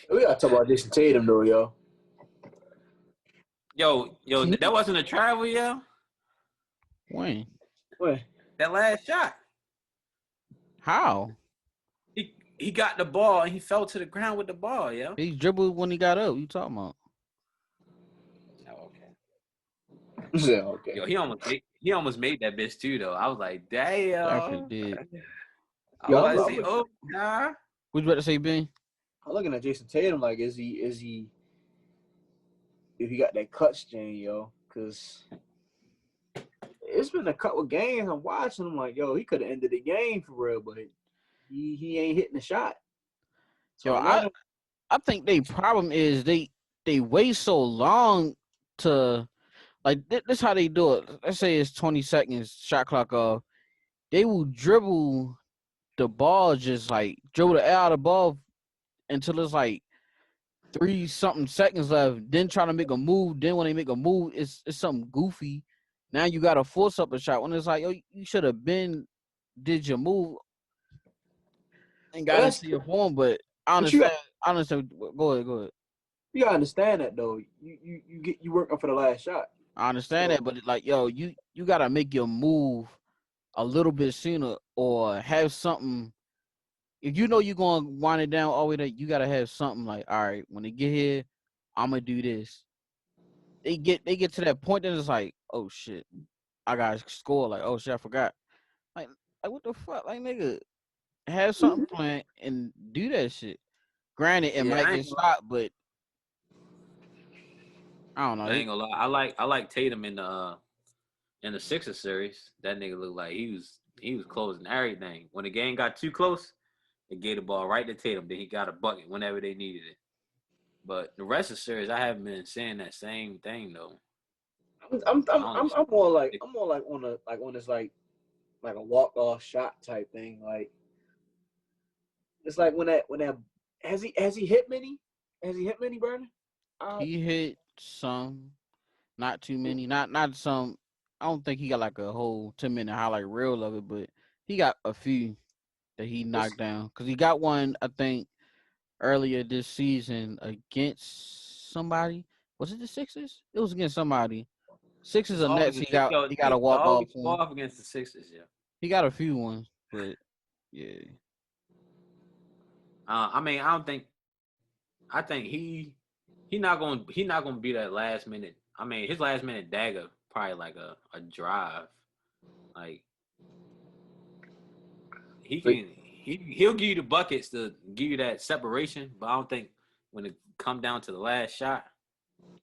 We gotta talk about Jason Tatum though, yo. Yo, that wasn't a travel, yo. When? Wait, That last shot. How? He got the ball and he fell to the ground with the ball, yo. He dribbled when he got up. You talking about? Oh, okay. yeah, okay. Yo, he almost made that bitch too, though. I was like, Definitely damn. did. I Yo, was about to say, oh, nah. What you about to say, Ben? I'm looking at Jason Tatum like, is he if he got that clutch chain, yo? Because it's been a couple games I'm watching. I'm like, yo, he could have ended the game for real, but he ain't hitting the shot. So Yo, I'm wondering. I think the problem is they wait so long to like this how they do it. Let's say it's 20 seconds shot clock off. They will dribble the ball, just like dribble the air out of the ball until it's like 3 something seconds left. Then trying to make a move. Then when they make a move, it's something goofy. Now you got to force up a shot when it's like, yo, you should have been did your move and got into your form. But I But you understand. I understand. Go ahead. Go ahead. gotta understand that though. You working for the last shot. I understand So that, but like, yo, you gotta make your move a little bit sooner or have something. If you know you're gonna wind it down all the way there, you gotta have something like, all right, when they get here, I'm gonna do this. They get to that point and it's like, oh shit, I gotta score. Like, oh shit, I forgot. Like what the fuck, like nigga, have something planned and do that shit. Granted, it Yeah, might get stopped, but I don't know. I ain't gonna lie. I like Tatum in the Sixers series. That nigga looked like he was closing everything. When the game got too close, they gave the ball right to Tatum. Then he got a bucket whenever they needed it. But the rest of the series, I haven't been saying that same thing though. I only I'm more like on this like a walk off shot type thing. Like it's like when that Has he hit many? Has he hit many, Brandon? He hit some, not too many, not some. I don't think he got like a whole 10-minute highlight reel of it, but he got a few that he knocked down. Cause he got one, I think, earlier this season against somebody. Was it the Sixers? It was against somebody. Sixers or Nets. He got a He walk off always go one. off against the Sixers. Yeah. He got a few ones, but yeah. I mean, I don't think. I think he not gonna be that last minute. I mean, his last minute dagger probably like a drive. Like he'll give you the buckets to give you that separation, but I don't think when it come down to the last shot,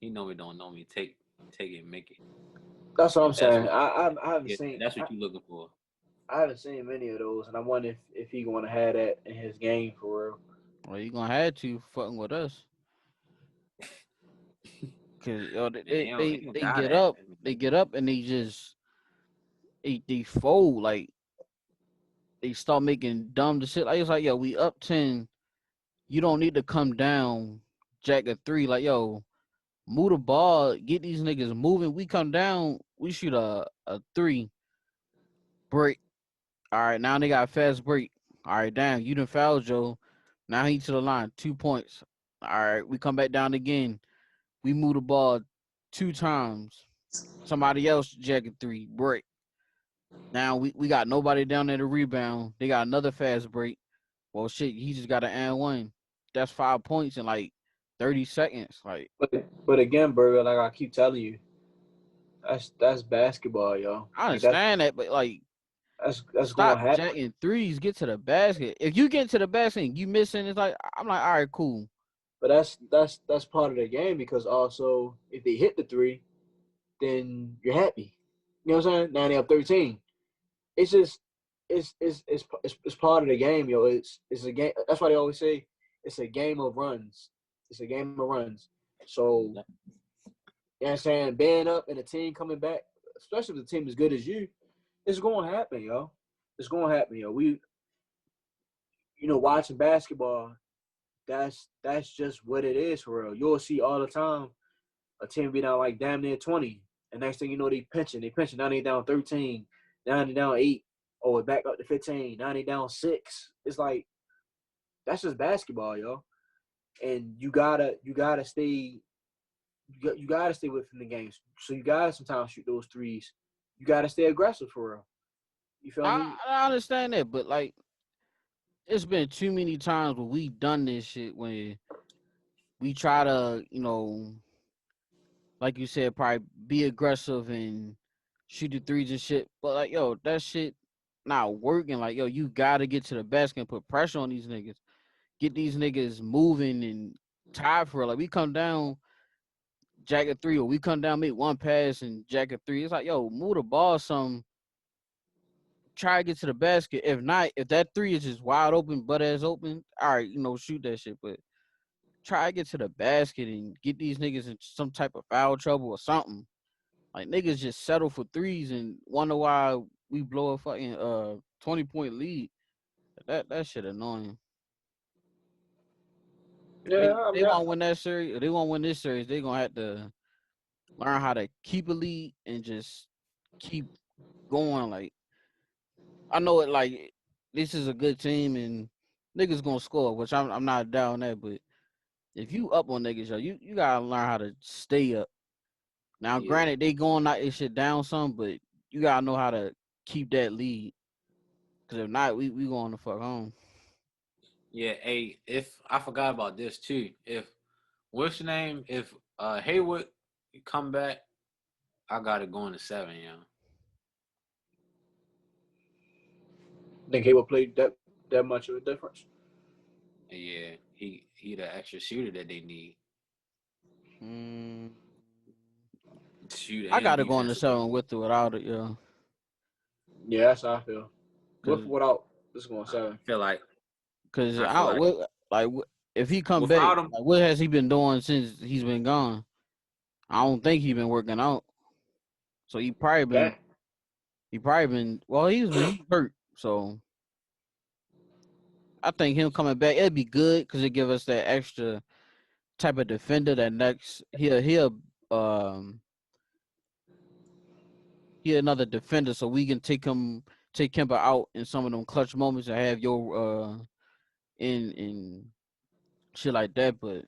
he don't know me take it and make it. That's what I'm saying. I haven't seen. That's what you're looking for. I haven't seen many of those, and I wonder if he going to have that in his game for real. Well, you gonna have to fucking with us. Cause yo, they get up, and they fold like they start making dumb shit. Like it's like yo, we up 10. You don't need to come down, jack a 3. Like yo, move the ball, get these niggas moving. We come down, we shoot a 3 break. All right, now they got a fast break. All right, damn, you done fouled Joe. Now he to the line, 2 points. All right, we come back down again. We move the ball 2 times. Somebody else jacket 3 break. Now we got nobody down there to rebound. They got another fast break. Well, shit, he just got an and 1. That's 5 points in like 30 seconds. Like, but again, Burgg, like I keep telling you, that's basketball, yo. I understand that, but like, that's stop going to happen. jacking 3s. Get to the basket. If you get to the basket and you missing, it's like I'm like, all right, cool. But that's part of the game because also if they hit the 3, then you're happy. You know what I'm saying? Now they up 13. It's just it's part of the game, yo. It's a game. That's why they always say it's a game of runs. It's a game of runs. So you know what I'm saying? Being up and the team coming back, especially if the team is good as you, it's gonna happen, yo. It's gonna happen, yo. Watching basketball, that's just what it is for real. You'll see all the time a team be down like damn near 20. And next thing you know, they pinching. Now they down 13. Now they down 8. Oh, back up to 15. Now they down 6. It's like that's just basketball, yo. And you gotta stay you gotta stay within the games. So you gotta sometimes shoot those 3s. You gotta stay aggressive for real. You feel me? I understand that, but like, it's been too many times where we done this shit when we try to, like you said, probably be aggressive and shoot the 3s and shit. But like, yo, that shit not working. Like, yo, you gotta get to the basket and put pressure on these niggas. Get these niggas moving and tied for it. Like we come down, jacket 3, or we come down, make one pass and jacket 3. It's like, yo, move the ball some. Try to get to the basket. If not, if that 3 is just wide open, butt ass open, all right, shoot that shit. But try to get to the basket and get these niggas in some type of foul trouble or something. Like niggas just settle for 3s and wonder why we blow a fucking 20-point lead. That shit annoying. Yeah, They want to win that series. If they want to win this series, they gonna have to learn how to keep a lead and just keep going. Like I know it. Like this is a good team and niggas gonna score, which I'm not down that. But if you up on niggas, yo, you gotta learn how to stay up. Now, granted, they going out this shit down some, but you gotta know how to keep that lead. Cause if not, we going to fuck home. Yeah, hey, if I forgot about this too. If what's your name? If Haywood come back, I got it going to 7, yo. Think he will play that much of a difference? Yeah, he the extra shooter that they need. I gotta go on the 7 with or without it, yo. Yeah, that's how I feel. Without this going 7. I feel like because if he come back, him, like, what has he been doing since he's been gone? I don't think he's been working out. So he probably been. Well, he's been hurt. So I think him coming back, it'd be good because it give us that extra type of defender that next um he another defender so we can take Kemba out in some of them clutch moments and have your in shit like that, but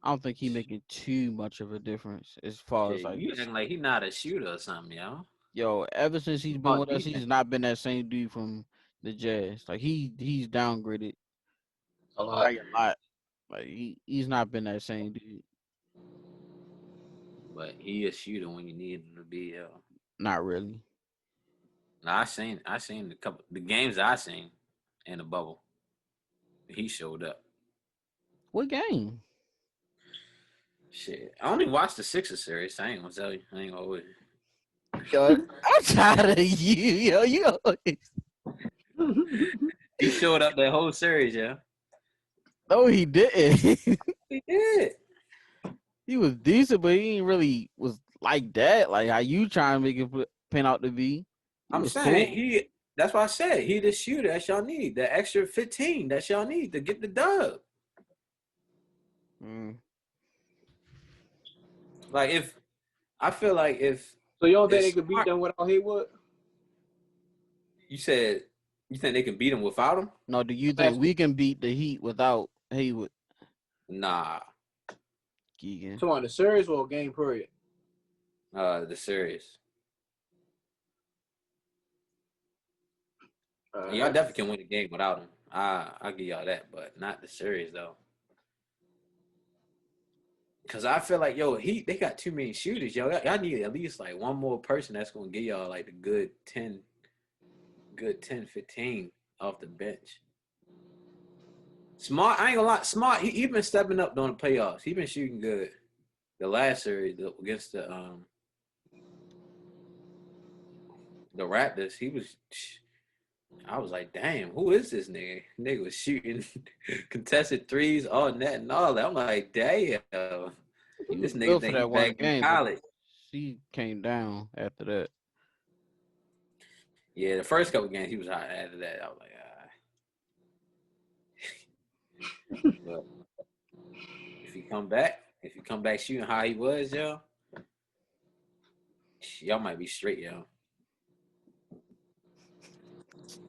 I don't think he making too much of a difference as far as Shit, like you acting like he not a shooter or something, yo. yo, ever since he's been Oh, with us, defense. he's not been that same dude from the Jazz. Like he's downgraded A lot. like a lot. Like he's not been that same dude. But he a shooter when you need him to be, yo. Not really. Now, I seen the games I seen in the bubble. He showed up. What game? Shit, I only watched the Sixers series. I ain't gonna tell you. I ain't gonna always. Yo, I'm tired of you, yo. You always... He showed up that whole series, yeah. No, he didn't. He did. He was decent, but he ain't really was like that. Like how you trying to make it pan out to be. He I'm was saying cool. That's why I said he the shooter that y'all need. The extra 15 that y'all need to get the dub. Mm. Like if I feel like if So you don't think they it's could beat smart, them without Haywood? you said you think they can beat him without him? No, do you think we can beat the Heat without Haywood? Nah. Keegan. So on the series or game period? The series. Y'all definitely can win the game without him. I'll give y'all that, but not the series though. Cause I feel like they got too many shooters, yo. Y'all need at least like one more person that's gonna give y'all like the good 10, 15 off the bench. Smart, I ain't gonna lie. Smart, he been stepping up during the playoffs. He been shooting good. The last series against the Raptors, I was like, damn, who is this nigga? Nigga was shooting contested threes, all net and all that. I'm like, damn, He was this nigga good for think he that one back in game, but college. she came down after that. Yeah, the first couple games he was hot. After that, I was like, but if he come back shooting how he was, y'all might be straight, yo.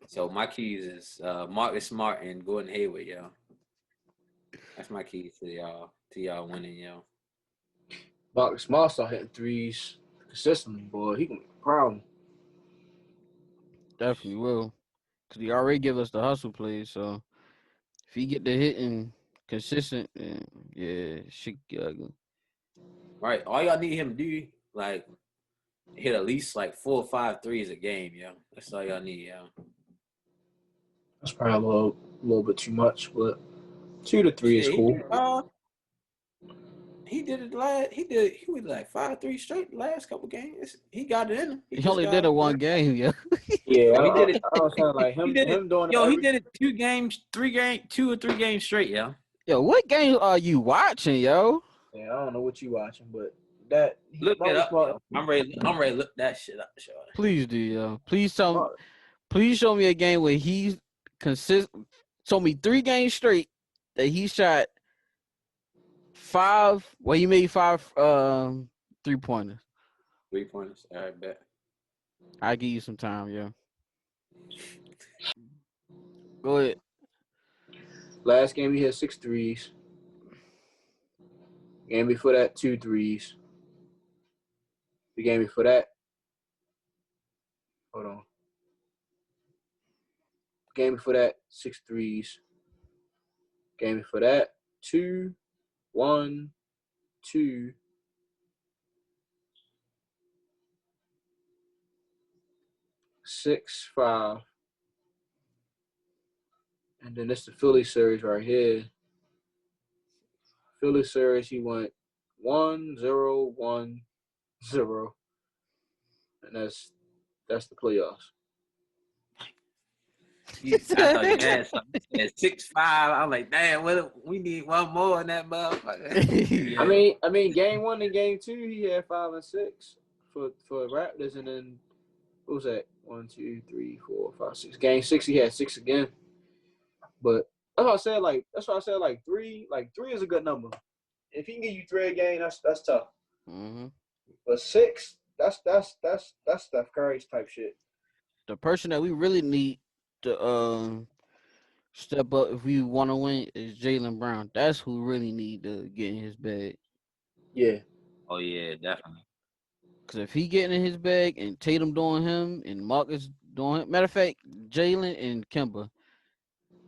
So my keys is Marcus Smart and Gordon Hayward, yo. That's my keys to y'all winning, yo. Marcus Smart start hitting threes consistently, boy. He gonna be a problem. Definitely will. Because he already give us the hustle plays. So if he get the hitting consistent, then yeah, shit get ugly. Right. All y'all need him to do, like, hit at least like 4 or 5 threes a game, yo. That's all y'all need, yo. That's probably a little bit too much, but 2 to 3 is Shit, cool. he did it he was like 5 3 straight the last couple games. He got it in him. He He just only did got it one game, yeah. Yeah, he did it. I was saying like He did it. him doing Yo, it he every. did it 2 or 3 games straight, yo. Yo, what game are you watching, yo? Yeah, I don't know what you watching, but that Look it Marcus up, Smart, yo. I'm ready to look that shit up, sure. Please do, yo. Please show me a game where he's show me 3 games straight that he shot 5. Well, he made 5 3-pointers. 3 pointers. All right, bet. I'll give you some time, yo. Go ahead. last game he hit 6 threes. Game before that, 2 threes. The game before that, hold on. Game before that, 6 threes. Game before that, 2, 1, 2. 6, 5. And then this the Philly series right here. Philly series, he went 1, 0, 1, 0. And that's the playoffs. I thought you had something. At 6'5", I'm like, damn, we need one more in that motherfucker. Yeah. I mean, game 1 and game 2, he had 5 and 6 for Raptors, and then what was that? 1, 2, 3, 4, 5, 6. Game 6, he had 6 again. But that's why I said three is a good number. If he can give you three a game, that's tough. Mm-hmm. But six, that's Steph Curry's type shit. The person that we really need to step up if we want to win is Jalen Brown. That's who really need to get in his bag. Yeah. Oh yeah, definitely. Because if he getting in his bag and Tatum doing him and Marcus doing him, matter of fact, Jalen and Kemba,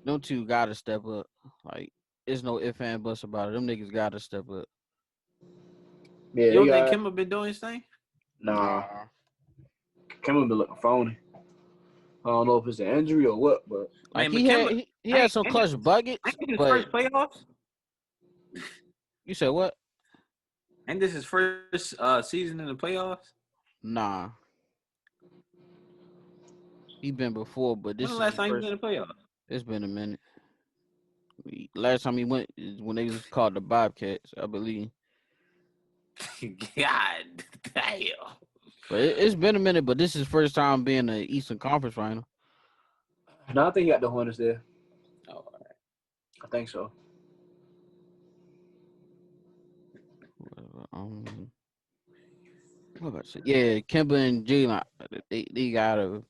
them two gotta step up. Like, there's no if and buts about it. Them niggas gotta step up. Yeah, You they don't think got Kimba been doing his thing? nah. Nah. Kemba been looking phony. I don't know if it's an injury or what, but I Like mean, but Kimba he had some ain't this clutch buckets, ain't this his but first playoffs? you said what? Ain't this his first season in the playoffs? Nah. He been before, but When this the is last his time he been first. in the playoffs? It's been a minute. Last time he went is when they was called the Bobcats, I believe. God damn. But it's been a minute. But this is first time being the Eastern Conference final. no, I think he got the Hornets there. Oh, I think so. What about to say? Yeah, Kemba and Jalen, they gotta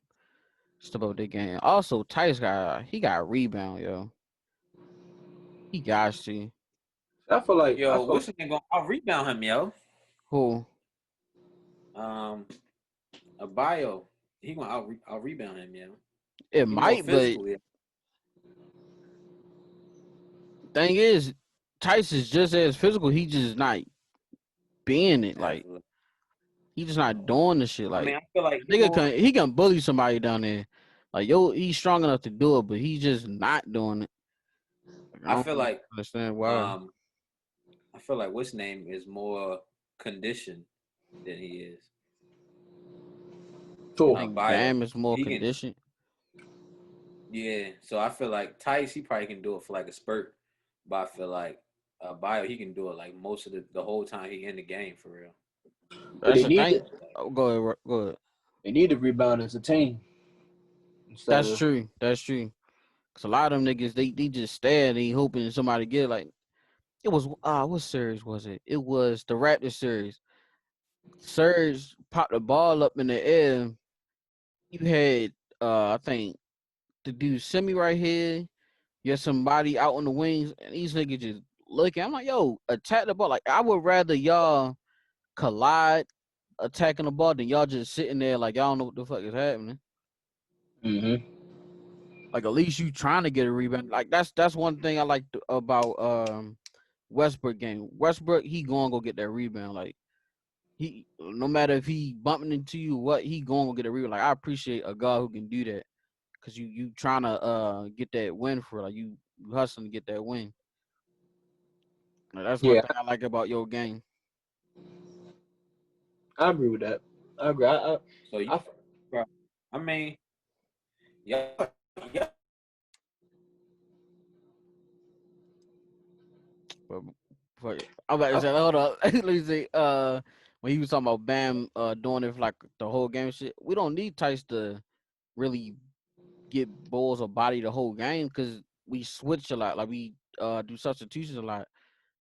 step up their game. Also, Tice got rebound, yo. He got to. I yo, feel what's the name going? I'll rebound him, yo. Who? A bio. He gonna out rebound him, yo. It He more might, but physical, yeah. thing is, Tice is just as physical. He just not being it. Like, Absolutely. he just not doing the shit. I mean, Like, I feel like he can bully somebody down there. Like, yo, he's strong enough to do it, but he's just not doing it. Like, I I feel don't like understand why. um I feel like what's name is more conditioned than he is. You cool. think Bio. Bam is more He can conditioned? yeah. So I feel like Tice he probably can do it for like a spurt. But I feel like Bio he can do it like most of the whole time he in the game for real. But That's the thing. Oh, go ahead. Go ahead. they need to rebound as a team instead That's of true. That's true. Cause a lot of them niggas, they just stare and they hoping somebody get it. Like, it was what series was it? It was the Raptors series. Serge popped the ball up in the air. You had I think the dude Semi right here. You had somebody out on the wings, and these niggas just looking. I'm like, yo, attack the ball. Like, I would rather y'all collide attacking the ball than y'all just sitting there like y'all don't know what the fuck is happening. mm-hmm. Like, at least you trying to get a rebound. Like, that's one thing I like about Westbrook game. Westbrook, he gonna go get that rebound. Like, he no matter if he bumping into you or what, he gonna go get a rebound. Like, I appreciate a guy who can do that. Cause you trying to get that win for like you hustling to get that win. Like, that's one Yeah, thing I like about your game. I agree with that. I agree. So you I I mean, yeah, yeah. But fuck it. I'm about to say, hold up. Let me see. When he was talking about Bam doing it for like the whole game and shit, we don't need Tice to really get balls or body the whole game because we switch a lot. Like we do substitutions a lot.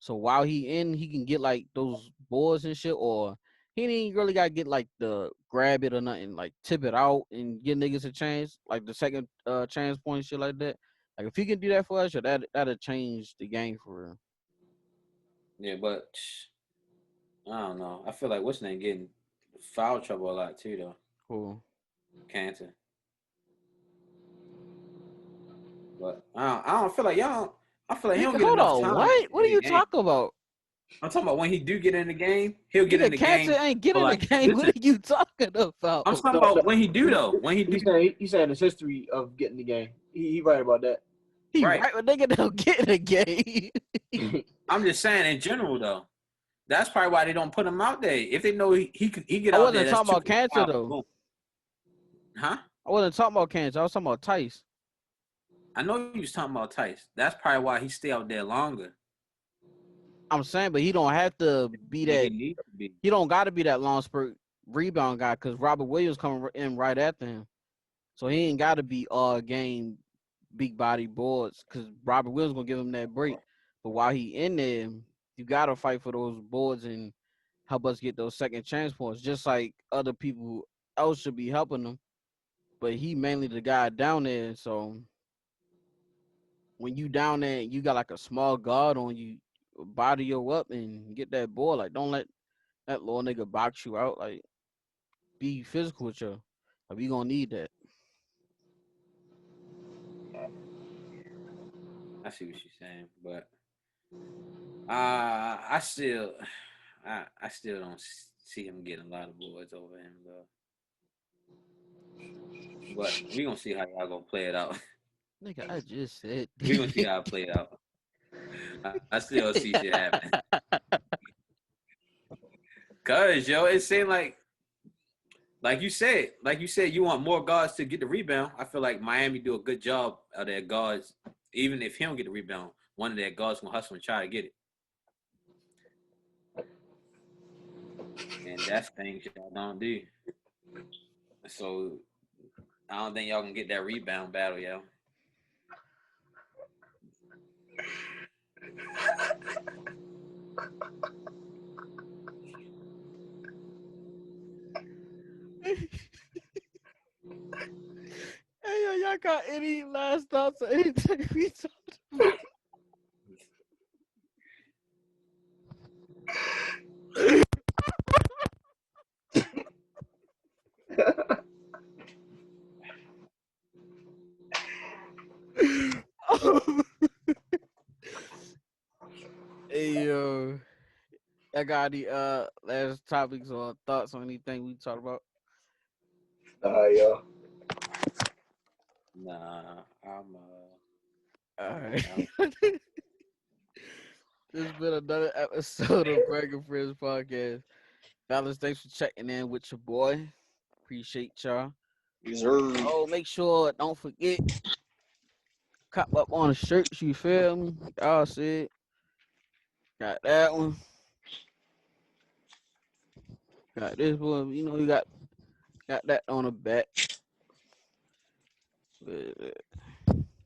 So while he in, he can get like those boards and shit, or he ain't really got to get like the grab it or nothing, like tip it out and give niggas a chance, like the second chance point shit like that. Like if he can do that for us, that'll change the game for real. Yeah, but I don't know. I feel like what's name getting foul trouble a lot too though. Cool. Cancer. But I don't feel like y'all. I feel like he don't Nigga, get hold enough on. time What? What in are the you game. talking about? I'm talking about when he do get in the game, he'll get in Nigga, the cancer game ain't get for in the like game. What listen. are you talking about? I'm talking no, about when he do though. When he do he's saying his history of getting the game. He right about that. He right. right, but nigga don't get in the game. I'm just saying in general though. That's probably why they don't put him out there. If they know he get I out there, wasn't that's talking about 2 cancer fouls. though. Boom. Huh? I wasn't talking about cancer. I was talking about Tice. I know you was talking about Tice. That's probably why he stay out there longer. I'm saying, but he don't have to be Than that. he needs to be. He don't got to be that long spurt rebound guy because Robert Williams coming in right after him. So he ain't got to be all game big body boards because Robert Williams gonna give him that break. But while he in there, you gotta fight for those boards and help us get those second chance points, just like other people else should be helping him. But he mainly the guy down there. So when you down there, you got like a small guard on you, body you up and get that board. Like don't let that little nigga box you out. Like be physical with you. Like, we gonna need that. I see what you're saying, but I still don't see him getting a lot of boards over him, though. But we gonna see how y'all gonna play it out. Nigga, I just said. We gonna see how it play out. I still see shit happen. Cause yo, it seemed like you said, you want more guards to get the rebound. I feel like Miami do a good job of their guards. Even if he don't get the rebound, one of their guards gonna hustle and try to get it. And that's things y'all don't do. So I don't think y'all can get that rebound battle, yo. Hey, yo, y'all got any last thoughts or anything we talked about? Hey, yo. I got any last topics or thoughts on anything we talked about? Yeah. Nah, I'm All right. This has been another episode of Burgg and Friends Podcast. Fellas, thanks for checking in with your boy. Appreciate y'all. Oh, make sure, don't forget, cop up on the shirts, you feel me? Y'all see it. Got that one. Got this one. You know, you got that on the back.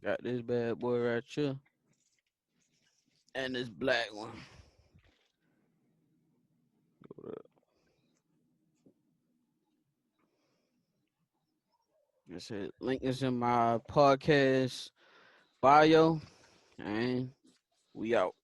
Got this bad boy right here. And this black one. That's it. Link is in my podcast bio. And we out.